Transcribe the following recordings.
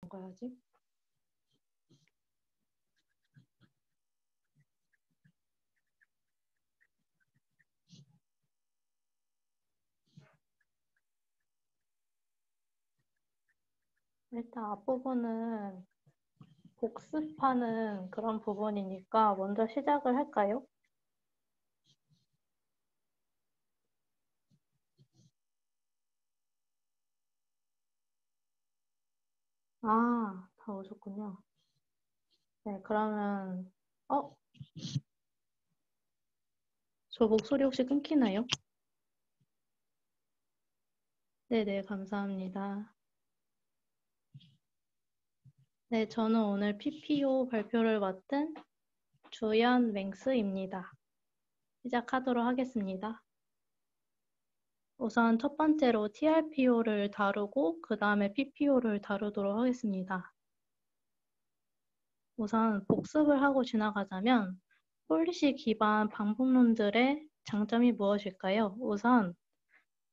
가야지. 일단 앞부분은 복습하는 그런 부분이니까 먼저 시작을 할까요? 아, 다 오셨군요. 네, 그러면, 어, 저 목소리 혹시 끊기나요? 네네, 감사합니다. 네, 저는 오늘 PPO 발표를 맡은 주연 맹스입니다. 시작하도록 하겠습니다. 우선 첫 번째로 TRPO를 다루고 그 다음에 PPO를 다루도록 하겠습니다. 우선 복습을 하고 지나가자면 폴리시 기반 방법론들의 장점이 무엇일까요? 우선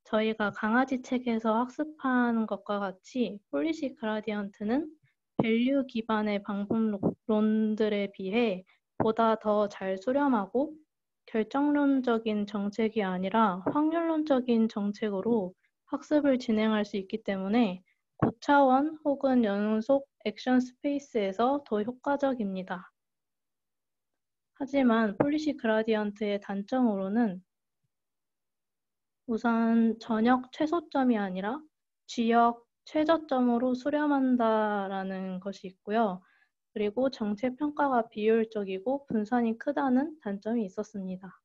저희가 강아지 책에서 학습하는 것과 같이 폴리시 그라디언트는 밸류 기반의 방법론들에 비해 보다 더 잘 수렴하고 결정론적인 정책이 아니라 확률론적인 정책으로 학습을 진행할 수 있기 때문에 고차원 혹은 연속 액션 스페이스에서 더 효과적입니다. 하지만 폴리시 그라디언트의 단점으로는 우선 전역 최소점이 아니라 지역 최저점으로 수렴한다라는 것이 있고요. 그리고 정책 평가가 비효율적이고 분산이 크다는 단점이 있었습니다.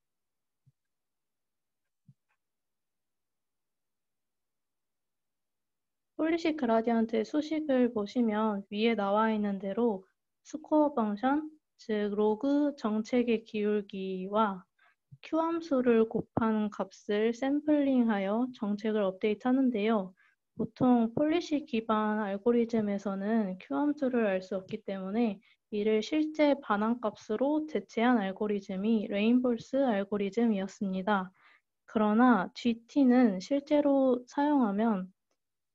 폴리시 그라디언트의 수식을 보시면 위에 나와 있는 대로 스코어 펑션, 즉 로그 정책의 기울기와 Q 함수를 곱한 값을 샘플링하여 정책을 업데이트하는데요. 보통 폴리시 기반 알고리즘에서는 Q 함수를 알 수 없기 때문에 이를 실제 반환값으로 대체한 알고리즘이 레인볼스 알고리즘이었습니다. 그러나 GT는 실제로 사용하면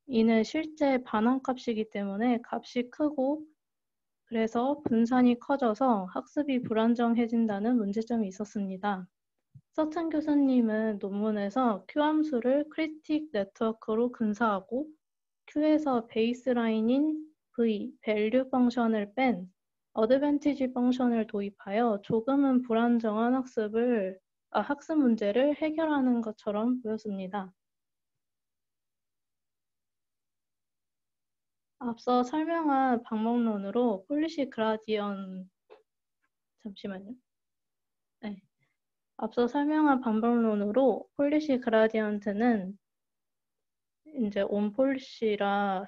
이는 실제 반환값이기 때문에 값이 크고 그래서 분산이 커져서 학습이 불안정해진다는 문제점이 있었습니다. 서튼 교수님은 논문에서 Q 함수를 크리틱 네트워크로 근사하고 Q에서 베이스라인인 V, 밸류 펑션을 뺀 어드밴티지 펑션을 도입하여 조금은 불안정한 학습 문제를 해결하는 것처럼 보였습니다. 앞서 설명한 방법론으로 폴리시 그라디언 잠시만요. 네. 앞서 설명한 방법론으로 폴리시 그라디언트는 이제 온 폴리시라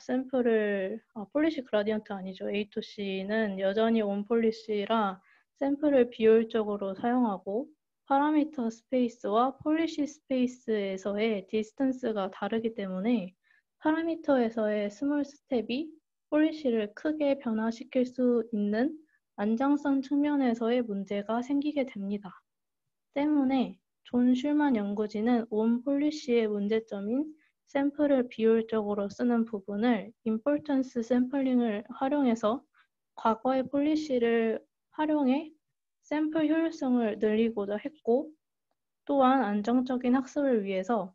폴리시 그라디언트 아니죠. A2C는 여전히 온 폴리시라 샘플을 비효율적으로 사용하고 파라미터 스페이스와 폴리시 스페이스에서의 디스턴스가 다르기 때문에 파라미터에서의 스몰 스텝이 폴리시를 크게 변화시킬 수 있는 안정성 측면에서의 문제가 생기게 됩니다. 때문에 존 슐만 연구진은 온 폴리시의 문제점인 샘플을 비효율적으로 쓰는 부분을 임포턴스 샘플링을 활용해서 과거의 폴리시를 활용해 샘플 효율성을 늘리고자 했고 또한 안정적인 학습을 위해서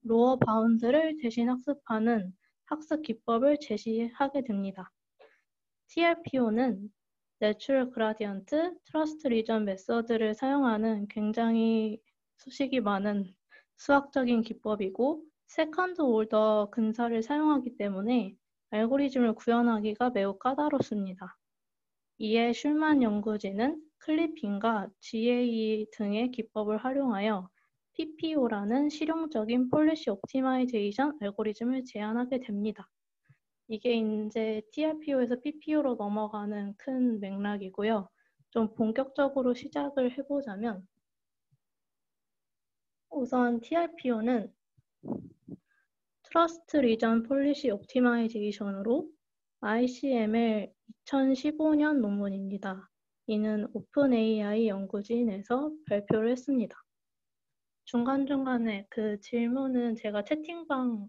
로어 바운드를 대신 학습하는 학습 기법을 제시하게 됩니다. TRPO는 내추럴 그라디언트, 트러스트 리전 메서드를 사용하는 굉장히 수식이 많은 수학적인 기법이고 세컨드 오더 근사를 사용하기 때문에 알고리즘을 구현하기가 매우 까다롭습니다. 이에 슐만 연구진은 클리핑과 GAE 등의 기법을 활용하여 PPO라는 실용적인 폴리시 옵티마이제이션 알고리즘을 제안하게 됩니다. 이게 이제 TRPO에서 PPO로 넘어가는 큰 맥락이고요. 좀 본격적으로 시작을 해보자면 우선 TRPO는 트러스트 리전 폴리시 옵티마이제이션으로 ICML 2015년 논문입니다. 이는 오픈AI 연구진에서 발표를 했습니다. 중간중간에 그 질문은 제가 채팅방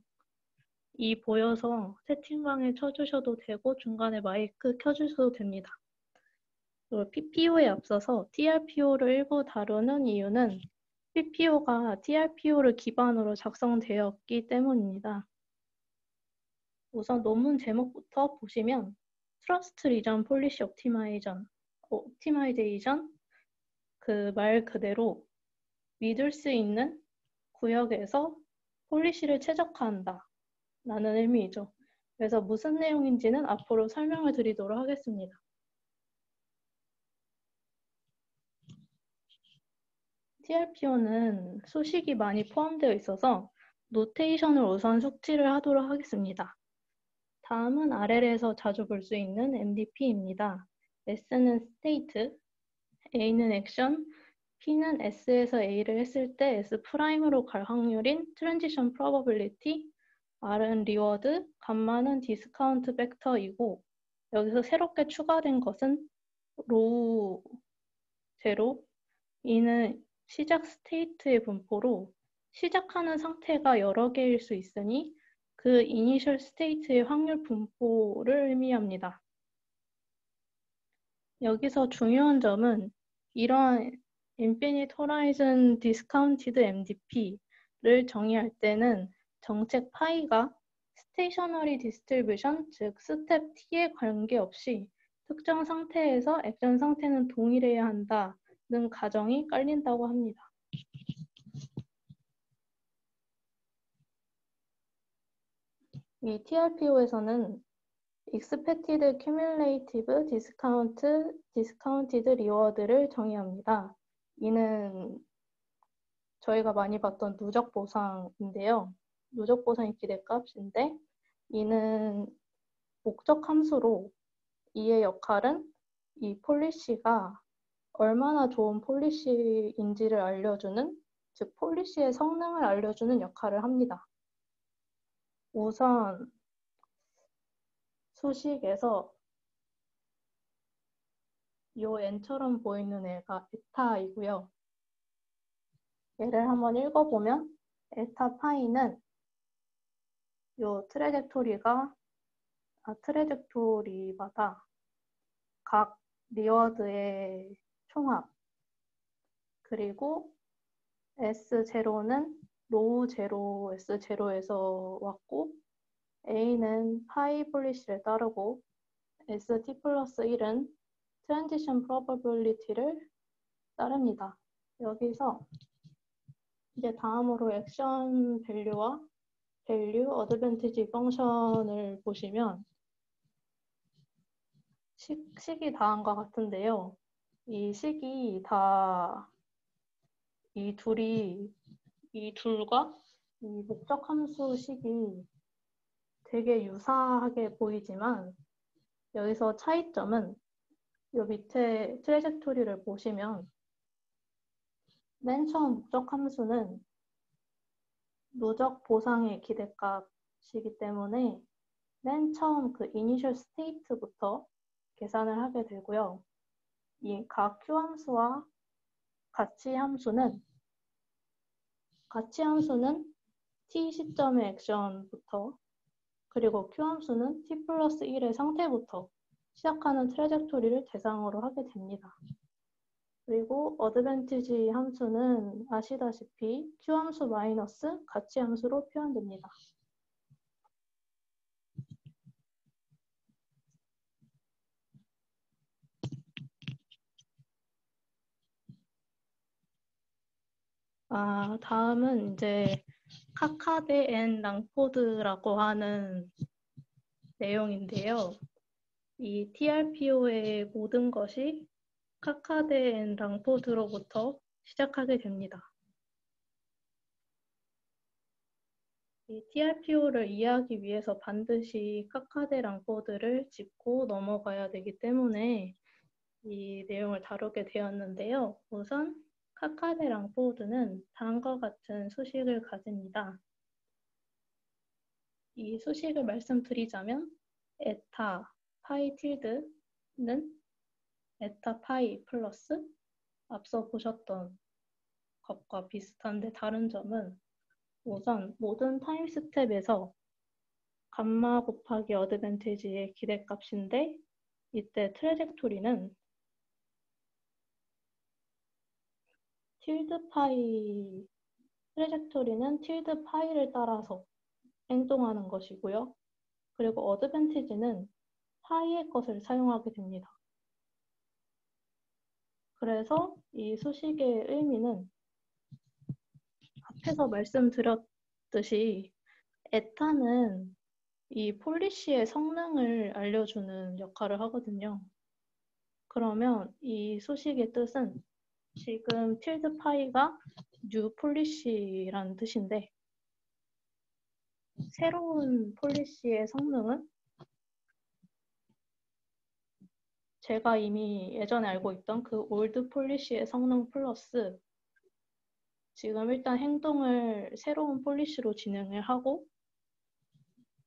보여서 채팅방에 쳐주셔도 되고 중간에 마이크 켜주셔도 됩니다. PPO에 앞서서 TRPO를 일부 다루는 이유는 PPO가 TRPO를 기반으로 작성되었기 때문입니다. 우선 논문 제목부터 보시면 Trust Region Policy Optimization 그 말 그대로 믿을 수 있는 구역에서 폴리시를 최적화한다 라는 의미이죠. 그래서 무슨 내용인지는 앞으로 설명을 드리도록 하겠습니다. TRPO는 수식이 많이 포함되어 있어서 노테이션을 우선 숙지를 하도록 하겠습니다. 다음은 RL에서 자주 볼 수 있는 MDP입니다. S는 state, A는 action, P는 S에서 A를 했을 때 S'으로 갈 확률인 transition probability, R은 reward, 감마는 discount factor이고 여기서 새롭게 추가된 것은 row 제로, E는 시작 스테이트의 분포로 시작하는 상태가 여러 개일 수 있으니 그 이니셜 스테이트의 확률 분포를 의미합니다. 여기서 중요한 점은 이러한 Infinite Horizon Discounted MDP를 정의할 때는 정책 파이가 Stationary Distribution, 즉 스텝 T에 관계없이 특정 상태에서 액션 상태는 동일해야 한다는 가정이 깔린다고 합니다. 이 TRPO에서는 Expected Cumulative Discounted Reward를 정의합니다. 이는 저희가 많이 봤던 누적 보상인데요. 누적 보상의 기대값인데 이는 목적 함수로 이의 역할은 이 폴리시가 얼마나 좋은 폴리시인지를 알려주는, 즉 폴리시의 성능을 알려주는 역할을 합니다. 우선 수식에서 이 n처럼 보이는 애가 에타이고요. 얘를 한번 읽어보면 에타 파이는 이 트래젝토리마다 각 리워드의 총합, 그리고 S0는 로우 제로 S0에서 왔고 A는 파이 폴리시를 따르고 ST 플러스 1은 트랜지션 프로버빌리티를 따릅니다. 여기서 이제 다음으로 액션 밸류와 밸류 어드밴티지 펑션을 보시면 식이 다음과 같은데요. 이 식이 다 이 둘과 이 목적 함수 식이 되게 유사하게 보이지만 여기서 차이점은 이 밑에 트래젝토리를 보시면 맨 처음 목적 함수는 누적 보상의 기대값이기 때문에 맨 처음 그 이니셜 스테이트부터 계산을 하게 되고요. 이 각 Q 함수와 가치 함수는 T 시점의 액션부터 그리고 Q 함수는 T 플러스 1의 상태부터 시작하는 트래젝토리를 대상으로 하게 됩니다. 그리고 어드밴티지 함수는 아시다시피 Q 함수 마이너스 가치 함수로 표현됩니다. 다음은 이제 카카데 앤 랑포드라고 하는 내용인데요. 이 TRPO의 모든 것이 카카데 앤 랑포드로부터 시작하게 됩니다. 이 TRPO를 이해하기 위해서 반드시 카카데 랑포드를 짚고 넘어가야 되기 때문에 이 내용을 다루게 되었는데요. 우선 카카데 랑포드는 다음과 같은 수식을 가집니다. 이 수식을 말씀드리자면 에타 파이 틸드는 에타 파이 플러스 앞서 보셨던 것과 비슷한데 다른 점은 우선 모든 타임 스텝에서 감마 곱하기 어드밴티지의 기대값인데 이때 트래젝토리는 틸드 파이 틸드 파이를 따라서 행동하는 것이고요. 그리고 어드밴티지는 파이의 것을 사용하게 됩니다. 그래서 이 수식의 의미는 앞에서 말씀드렸듯이 에타는 이 폴리시의 성능을 알려주는 역할을 하거든요. 그러면 이 수식의 뜻은 지금 틸드 파이가 뉴 폴리시라는 뜻인데 새로운 폴리시의 성능은 제가 이미 예전에 알고 있던 그 올드 폴리시의 성능 플러스 지금 일단 행동을 새로운 폴리시로 진행을 하고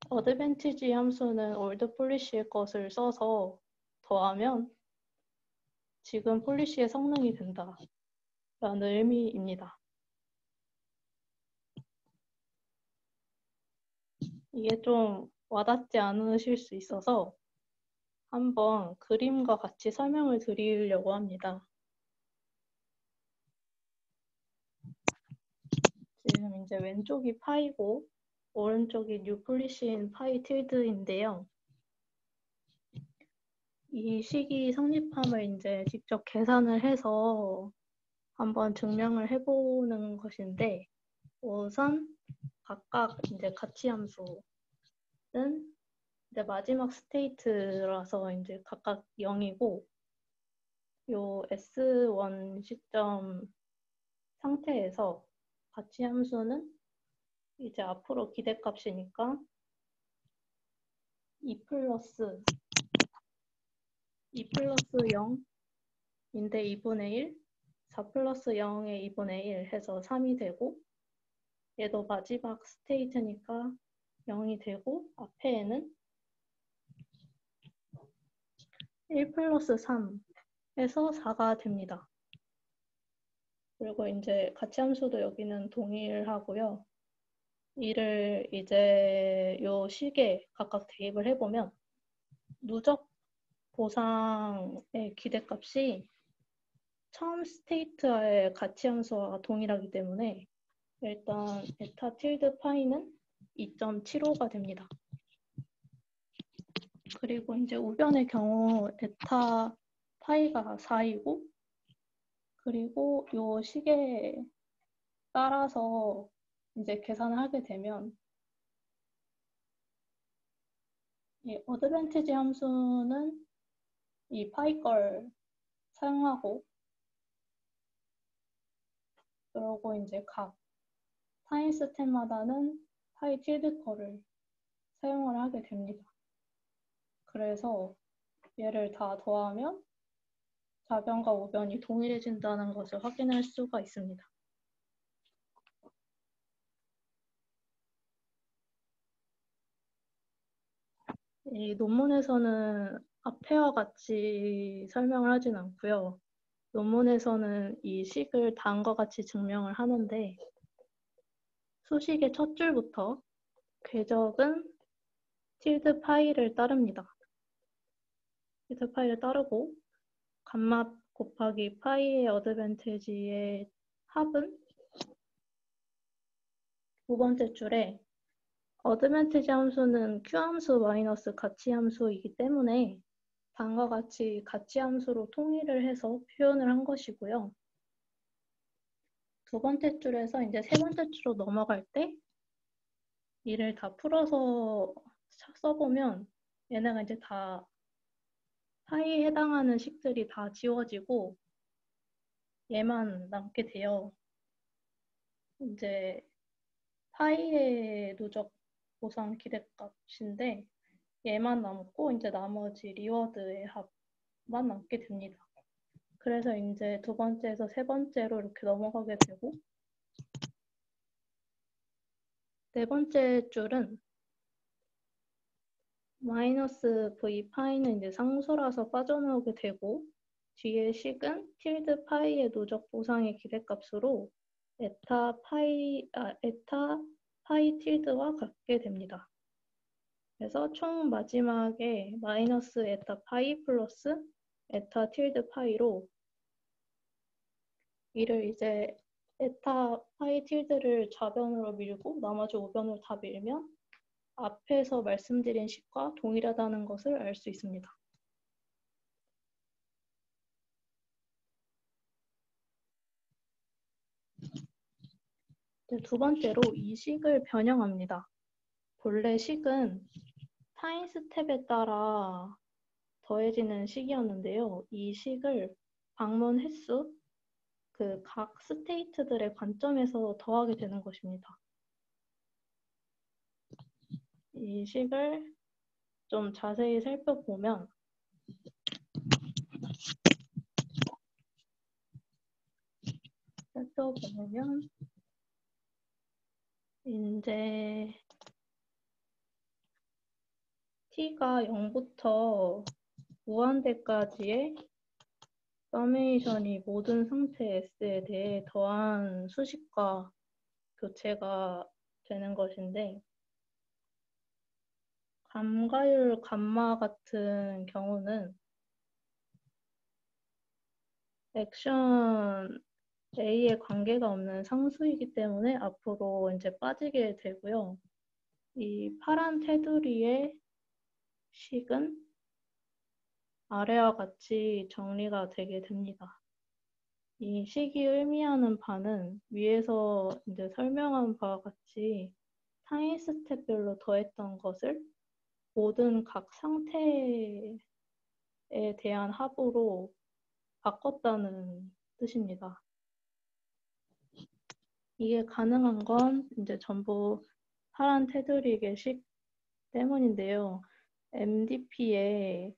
어드밴티지 함수는 올드 폴리시의 것을 써서 더하면 지금 폴리시의 성능이 된다라는 의미입니다. 이게 좀 와닿지 않으실 수 있어서 한번 그림과 같이 설명을 드리려고 합니다. 지금 이제 왼쪽이 파이고 오른쪽이 뉴폴리시인 파이 틸드인데요. 이 식이 성립함을 이제 직접 계산을 해서 한번 증명을 해보는 것인데 우선 각각 이제 가치 함수는 이제 마지막 스테이트라서 이제 각각 0이고 요 S1 시점 상태에서 가치 함수는 이제 앞으로 기대값이니까 2 플러스 0인데 2분의 1, 4 플러스 0의 2분의 1 해서 3이 되고 얘도 마지막 스테이트니까 0이 되고 앞에는 1 플러스 3 해서 4가 됩니다. 그리고 이제 가치함수도 여기는 동일하고요. 이를 이제 요 식에 각각 대입을 해보면 누적 보상의 기대값이 처음 스테이트와의 가치함수와 동일하기 때문에 일단 에타 틸드 파이는 2.75가 됩니다. 그리고 이제 우변의 경우 에타 파이가 4이고 그리고 요 식에 따라서 이제 계산을 하게 되면 이 어드밴티지 함수는 이 파이 걸 사용하고 그리고 이제 각 타임 스텝마다는 파이 틸드 거를 사용을 하게 됩니다. 그래서 얘를 다 더하면 좌변과 우변이 동일해진다는 것을 확인할 수가 있습니다. 이 논문에서는 앞에와 같이 설명을 하진 않고요. 논문에서는 이 식을 다음과 같이 증명을 하는데 수식의 첫 줄부터 궤적은 틸드 파이를 따릅니다. 틸드 파이를 따르고 감마 곱하기 파이의 어드밴티지의 합은 두 번째 줄에 어드밴티지 함수는 Q 함수 마이너스 가치 함수이기 때문에 다음과 같이 가치 함수로 통일을 해서 표현을 한 것이고요. 두 번째 줄에서 이제 세 번째 줄로 넘어갈 때 이를 다 풀어서 써보면 얘네가 이제 다 파이에 해당하는 식들이 다 지워지고 얘만 남게 돼요. 이제 파이의 누적 보상 기대값인데 얘만 남고 이제 나머지 리워드의 합만 남게 됩니다. 그래서 이제 두 번째에서 세 번째로 이렇게 넘어가게 되고 네 번째 줄은 마이너스 v 파이는 이제 상수라서 빠져나오게 되고 뒤에 식은 틸드 파이의 누적 보상의 기대값으로 에타 파이 틸드와 같게 됩니다. 그래서 총 마지막에 마이너스 에타 파이 플러스 에타 틸드 파이로 이를 이제 에타 파이 틸드를 좌변으로 밀고 나머지 우변으로 다 밀면 앞에서 말씀드린 식과 동일하다는 것을 알 수 있습니다. 두 번째로 이 식을 변형합니다. 본래 식은 타임 스텝에 따라 더해지는 식이었는데요. 이 식을 방문 횟수, 그 각 스테이트들의 관점에서 더하게 되는 것입니다. 이 식을 좀 자세히 살펴보면 이제 t가 0부터 무한대까지의 서메이션이 모든 상태 s에 대해 더한 수식과 교체가 되는 것인데 감가율 감마 같은 경우는 액션 A에 관계가 없는 상수이기 때문에 앞으로 이제 빠지게 되고요. 이 파란 테두리의 식은 아래와 같이 정리가 되게 됩니다. 이 식이 의미하는 바는 위에서 이제 설명한 바와 같이 타임 스텝별로 더했던 것을 모든 각 상태에 대한 합으로 바꿨다는 뜻입니다. 이게 가능한 건 이제 전부 파란 테두리의 식 때문인데요. MDP에서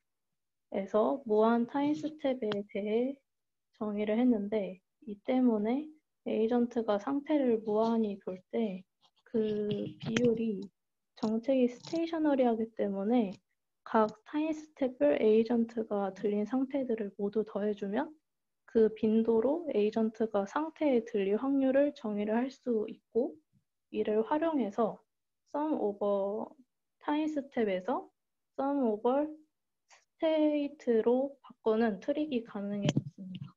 무한 타임 스텝에 대해 정의를 했는데 이 때문에 에이전트가 상태를 무한히 돌 때 그 비율이 정책이 스테이셔너리하기 때문에 각 타임 스텝별 에이전트가 들린 상태들을 모두 더해주면 그 빈도로 에이전트가 상태에 들릴 확률을 정의를 할 수 있고 이를 활용해서 sum over 타임 스텝에서 sum over 스테이트로 바꾸는 트릭이 가능해졌습니다.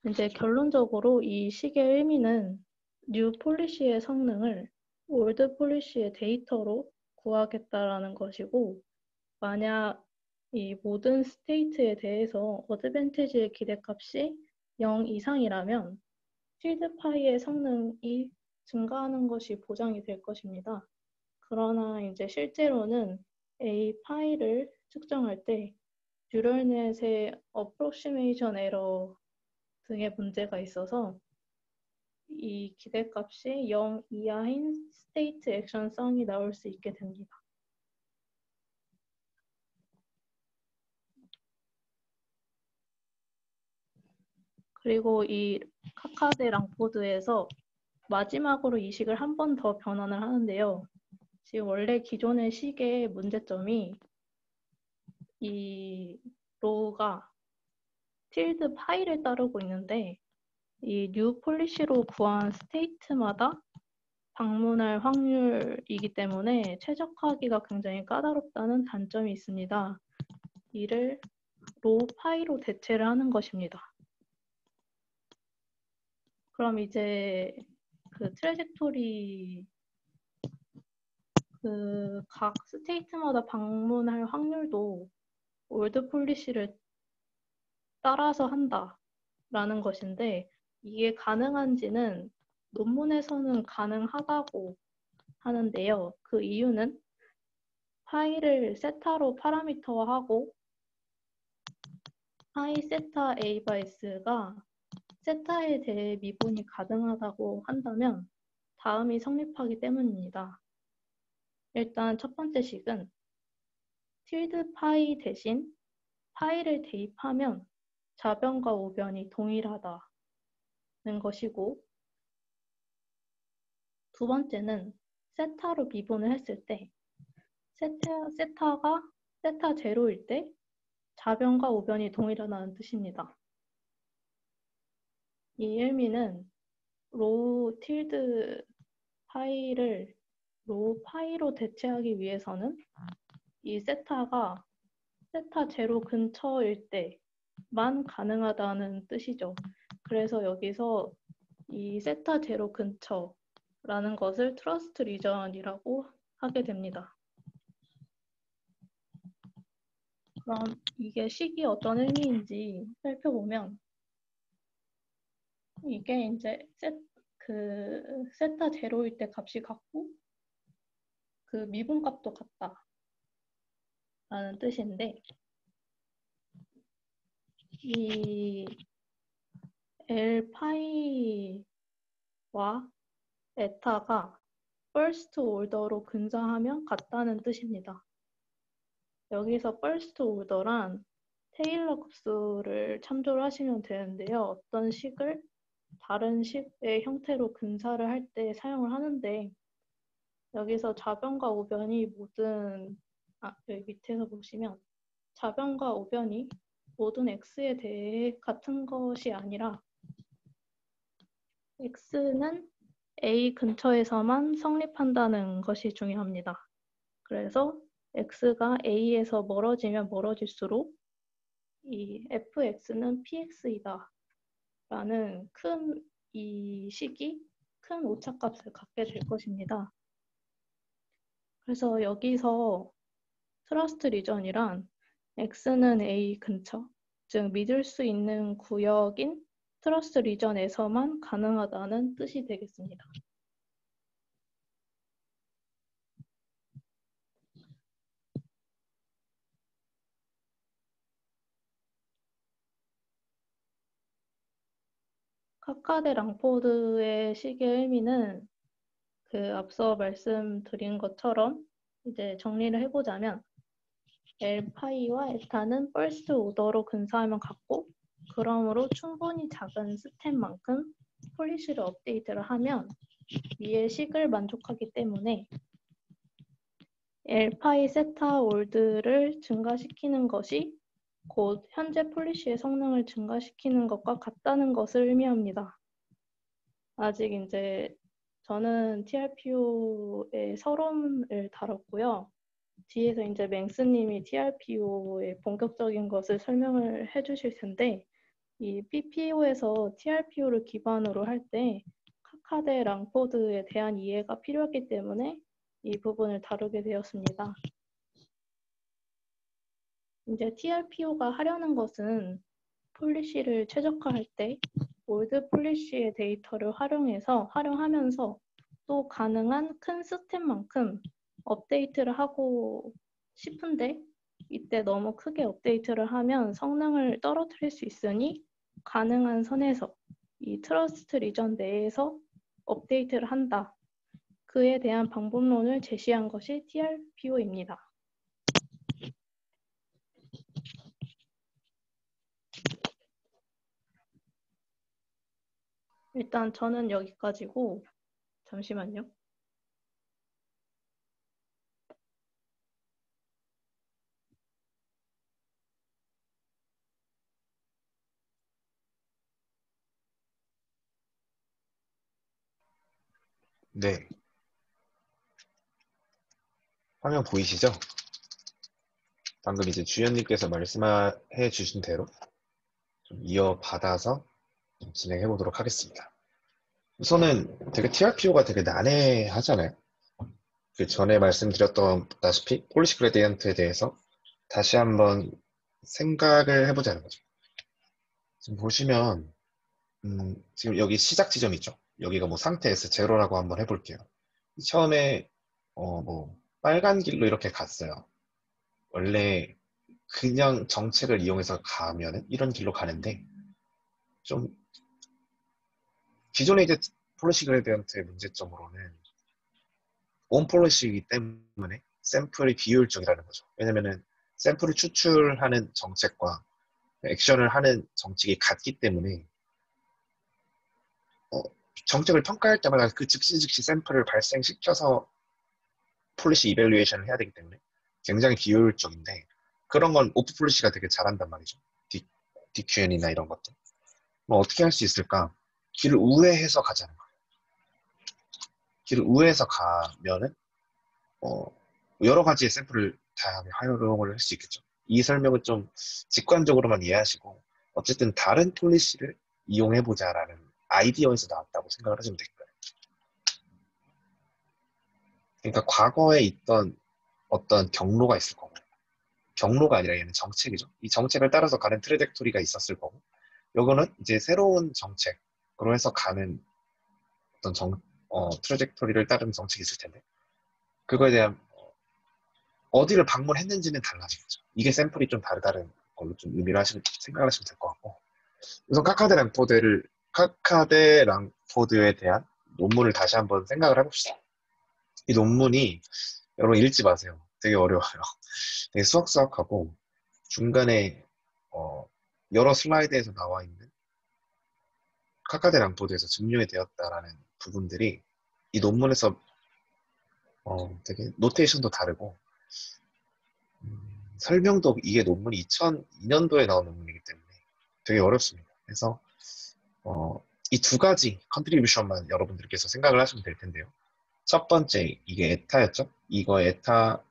이제 결론적으로 이 식의 의미는 뉴 폴리시의 성능을 올드 폴리시의 데이터로 구하겠다라는 것이고 만약 이 모든 스테이트에 대해서 어드밴티지의 기대값이 0 이상이라면 필드 파이의 성능이 증가하는 것이 보장이 될 것입니다. 그러나 이제 실제로는 A 파이를 측정할 때 뉴럴넷의 어프로시메이션 에러 등의 문제가 있어서 이 기대값이 0 이하인 스테이트 액션성이 나올 수 있게 됩니다. 그리고 이 카카데 랑포드에서 마지막으로 이 식을 한 번 더 변환을 하는데요. 지금 원래 기존의 식의 문제점이 이 로우가 틸드 파이를 따르고 있는데 이 뉴 폴리시로 구한 스테이트마다 방문할 확률이기 때문에 최적화하기가 굉장히 까다롭다는 단점이 있습니다. 이를 로우 파이로 대체를 하는 것입니다. 그럼 이제 그 트래젝토리 그 각 스테이트마다 방문할 확률도 올드 폴리시를 따라서 한다라는 것인데 이게 가능한지는 논문에서는 가능하다고 하는데요. 그 이유는 파이를 세타로 파라미터화하고 파이 세타 A 바이스가 세타에 대해 미분이 가능하다고 한다면 다음이 성립하기 때문입니다. 일단 첫 번째 식은 틸드 파이 대신 파이를 대입하면 좌변과 우변이 동일하다는 것이고 두 번째는 세타로 미분을 했을 때 세타가 세타 제로일 때 좌변과 우변이 동일하다는 뜻입니다. 이 의미는 로우 틸드 파이를 로우 파이로 대체하기 위해서는 이 세타가 세타 제로 근처일 때만 가능하다는 뜻이죠. 그래서 여기서 이 세타 제로 근처라는 것을 트러스트 리전이라고 하게 됩니다. 그럼 이게 식이 어떤 의미인지 살펴보면 이게 이제 세타 제로일 때 값이 같고 그 미분값도 같다라는 뜻인데 이 L 파이와 에타가 first order로 근사하면 같다는 뜻입니다. 여기서 first order란 테일러 급수를 참조를 하시면 되는데요. 어떤 식을 다른 식의 형태로 근사를 할 때 사용을 하는데 여기서 좌변과 우변이 여기 밑에서 보시면 좌변과 우변이 모든 x에 대해 같은 것이 아니라 x는 a 근처에서만 성립한다는 것이 중요합니다. 그래서 x가 a에서 멀어지면 멀어질수록 이 fx는 px이다 라는 이 식이 큰 오차값을 갖게 될 것입니다. 그래서 여기서 트러스트 리전이란 x는 a 근처, 즉 믿을 수 있는 구역인 트러스트 리전에서만 가능하다는 뜻이 되겠습니다. 카카데 랑포드의 식의 의미는 앞서 말씀드린 것처럼 이제 정리를 해보자면 L 파이와 에타는 first order로 근사하면 같고 그러므로 충분히 작은 스텝만큼 폴리시를 업데이트를 하면 위의 식을 만족하기 때문에 L 파이 세타 올드를 증가시키는 것이 곧 현재 폴리시의 성능을 증가시키는 것과 같다는 것을 의미합니다. 아직 이제 저는 TRPO의 서론을 다뤘고요. 뒤에서 이제 맹스님이 TRPO의 본격적인 것을 설명을 해주실 텐데 이 PPO에서 TRPO를 기반으로 할 때 카카데 랑포드에 대한 이해가 필요했기 때문에 이 부분을 다루게 되었습니다. 이제 TRPO가 하려는 것은 폴리시를 최적화할 때 올드 폴리시의 데이터를 활용하면서 또 가능한 큰 스텝만큼 업데이트를 하고 싶은데 이때 너무 크게 업데이트를 하면 성능을 떨어뜨릴 수 있으니 가능한 선에서 이 트러스트 리전 내에서 업데이트를 한다. 그에 대한 방법론을 제시한 것이 TRPO입니다. 일단 저는 여기까지고 잠시만요. 네, 화면 보이시죠? 방금 이제 주연님께서 말씀해 주신 대로 좀 이어받아서 좀 진행해 보도록 하겠습니다. 우선은 되게 TRPO가 되게 난해하잖아요. 그 전에 말씀드렸다시피 폴리시 그레디언트에 대해서 다시 한번 생각을 해보자는 거죠. 지금 보시면 지금 여기 시작 지점이죠. 여기가 뭐 상태 S 제로라고 한번 해볼게요. 처음에 뭐 빨간 길로 이렇게 갔어요. 원래 그냥 정책을 이용해서 가면은 이런 길로 가는데 좀 기존의 이제 폴리시 그레디언트의 문제점으로는 온 폴리시이기 때문에 샘플이 비효율적이라는 거죠. 왜냐면은 샘플을 추출하는 정책과 액션을 하는 정책이 같기 때문에 어, 정책을 평가할 때마다 그 즉시 샘플을 발생시켜서 폴리시 이밸류에이션을 해야 되기 때문에 굉장히 비효율적인데 그런 건 오프 폴리시가 되게 잘한단 말이죠. DQN이나 이런 것들. 뭐 어떻게 할 수 있을까? 길을 우회해서 가자는 거예요. 길을 우회해서 가면은 여러 가지의 샘플을 다양하게 활용을 할 수 있겠죠. 이 설명은 좀 직관적으로만 이해하시고 어쨌든 다른 폴리시를 이용해보자라는 아이디어에서 나왔다고 생각을 하시면 될 거예요. 그러니까 과거에 있던 어떤 경로가 있을 거고, 경로가 아니라 얘는 정책이죠. 이 정책을 따라서 가는 트레젝토리가 있었을 거고, 요거는 이제 새로운 정책으로 해서 가는 어떤 트레젝토리를 따르는 정책이 있을 텐데, 그거에 대한 어디를 방문했는지는 달라지겠죠. 이게 샘플이 좀 다르다는 걸로 좀 의미를 생각을 하시면 될 것 같고, 우선 카카데 랑포드에 대한 논문을 다시 한번 생각을 해봅시다. 이 논문이 여러분 읽지 마세요. 되게 어려워요. 되게 수학하고 중간에 여러 슬라이드에서 나와 있는 카카데 랑포드에서 증명이 되었다라는 부분들이 이 논문에서 되게 노테이션도 다르고 설명도 이게 논문이 2002년도에 나온 논문이기 때문에 되게 어렵습니다. 그래서 이 두 가지 컨트리뷰션만 여러분들께서 생각을 하시면 될 텐데요. 첫 번째 이게 에타였죠. 이거 에타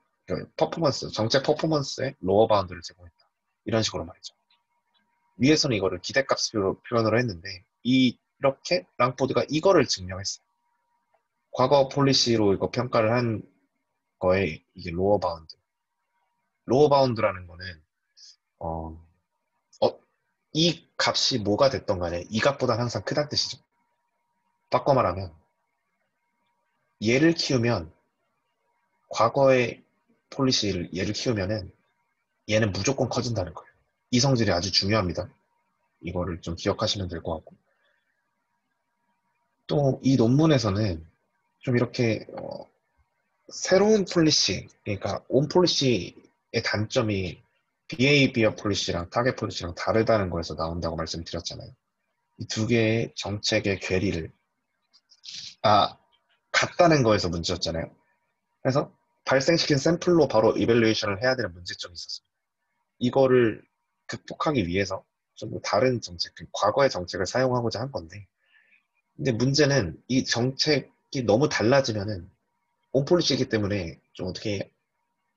퍼포먼스 정책 퍼포먼스의 로어 바운드를 제공했다. 이런 식으로 말이죠. 위에서는 이거를 기대값으로 표현을 했는데 이렇게 랑포드가 이거를 증명했어요. 과거 폴리시로 이거 평가를 한 거에 이게 로어 바운드. 로어 바운드라는 거는 이 값이 뭐가 됐던 간에 이 값보다는 항상 크다는 뜻이죠. 바꿔 말하면 얘를 키우면 과거의 폴리시를 얘를 키우면은 얘는 무조건 커진다는 거예요. 이 성질이 아주 중요합니다. 이거를 좀 기억하시면 될 것 같고 또 이 논문에서는 좀 이렇게 새로운 폴리시 그러니까 온 폴리시의 단점이 비헤이비어 폴리시랑 타겟 폴리시랑 다르다는 거에서 나온다고 말씀드렸잖아요. 이 두 개의 정책의 괴리를 같다는 거에서 문제였잖아요. 그래서 발생시킨 샘플로 바로 이밸루에이션을 해야 되는 문제점이 있었습니다. 이거를 극복하기 위해서 좀 다른 정책, 과거의 정책을 사용하고자 한 건데 근데 문제는 이 정책이 너무 달라지면은 온폴리시이기 때문에 좀 어떻게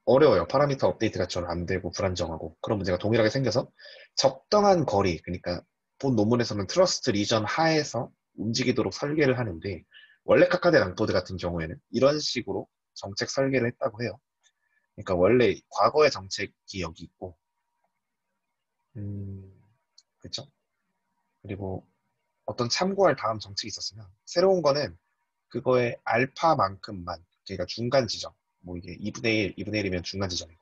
어려워요. 파라미터 업데이트가 잘 안 되고 불안정하고 그런 문제가 동일하게 생겨서 적당한 거리, 그러니까 본 논문에서는 트러스트 리전 하에서 움직이도록 설계를 하는데 원래 카카데 랑포드 같은 경우에는 이런 식으로 정책 설계를 했다고 해요. 그러니까 원래 과거의 정책이 여기 있고, 그쵸? 그리고 어떤 참고할 다음 정책이 있었으면 새로운 거는 그거의 알파만큼만, 그러니까 중간 지점, 뭐 이게 2분의 1, 2분의 1이면 중간 지점이고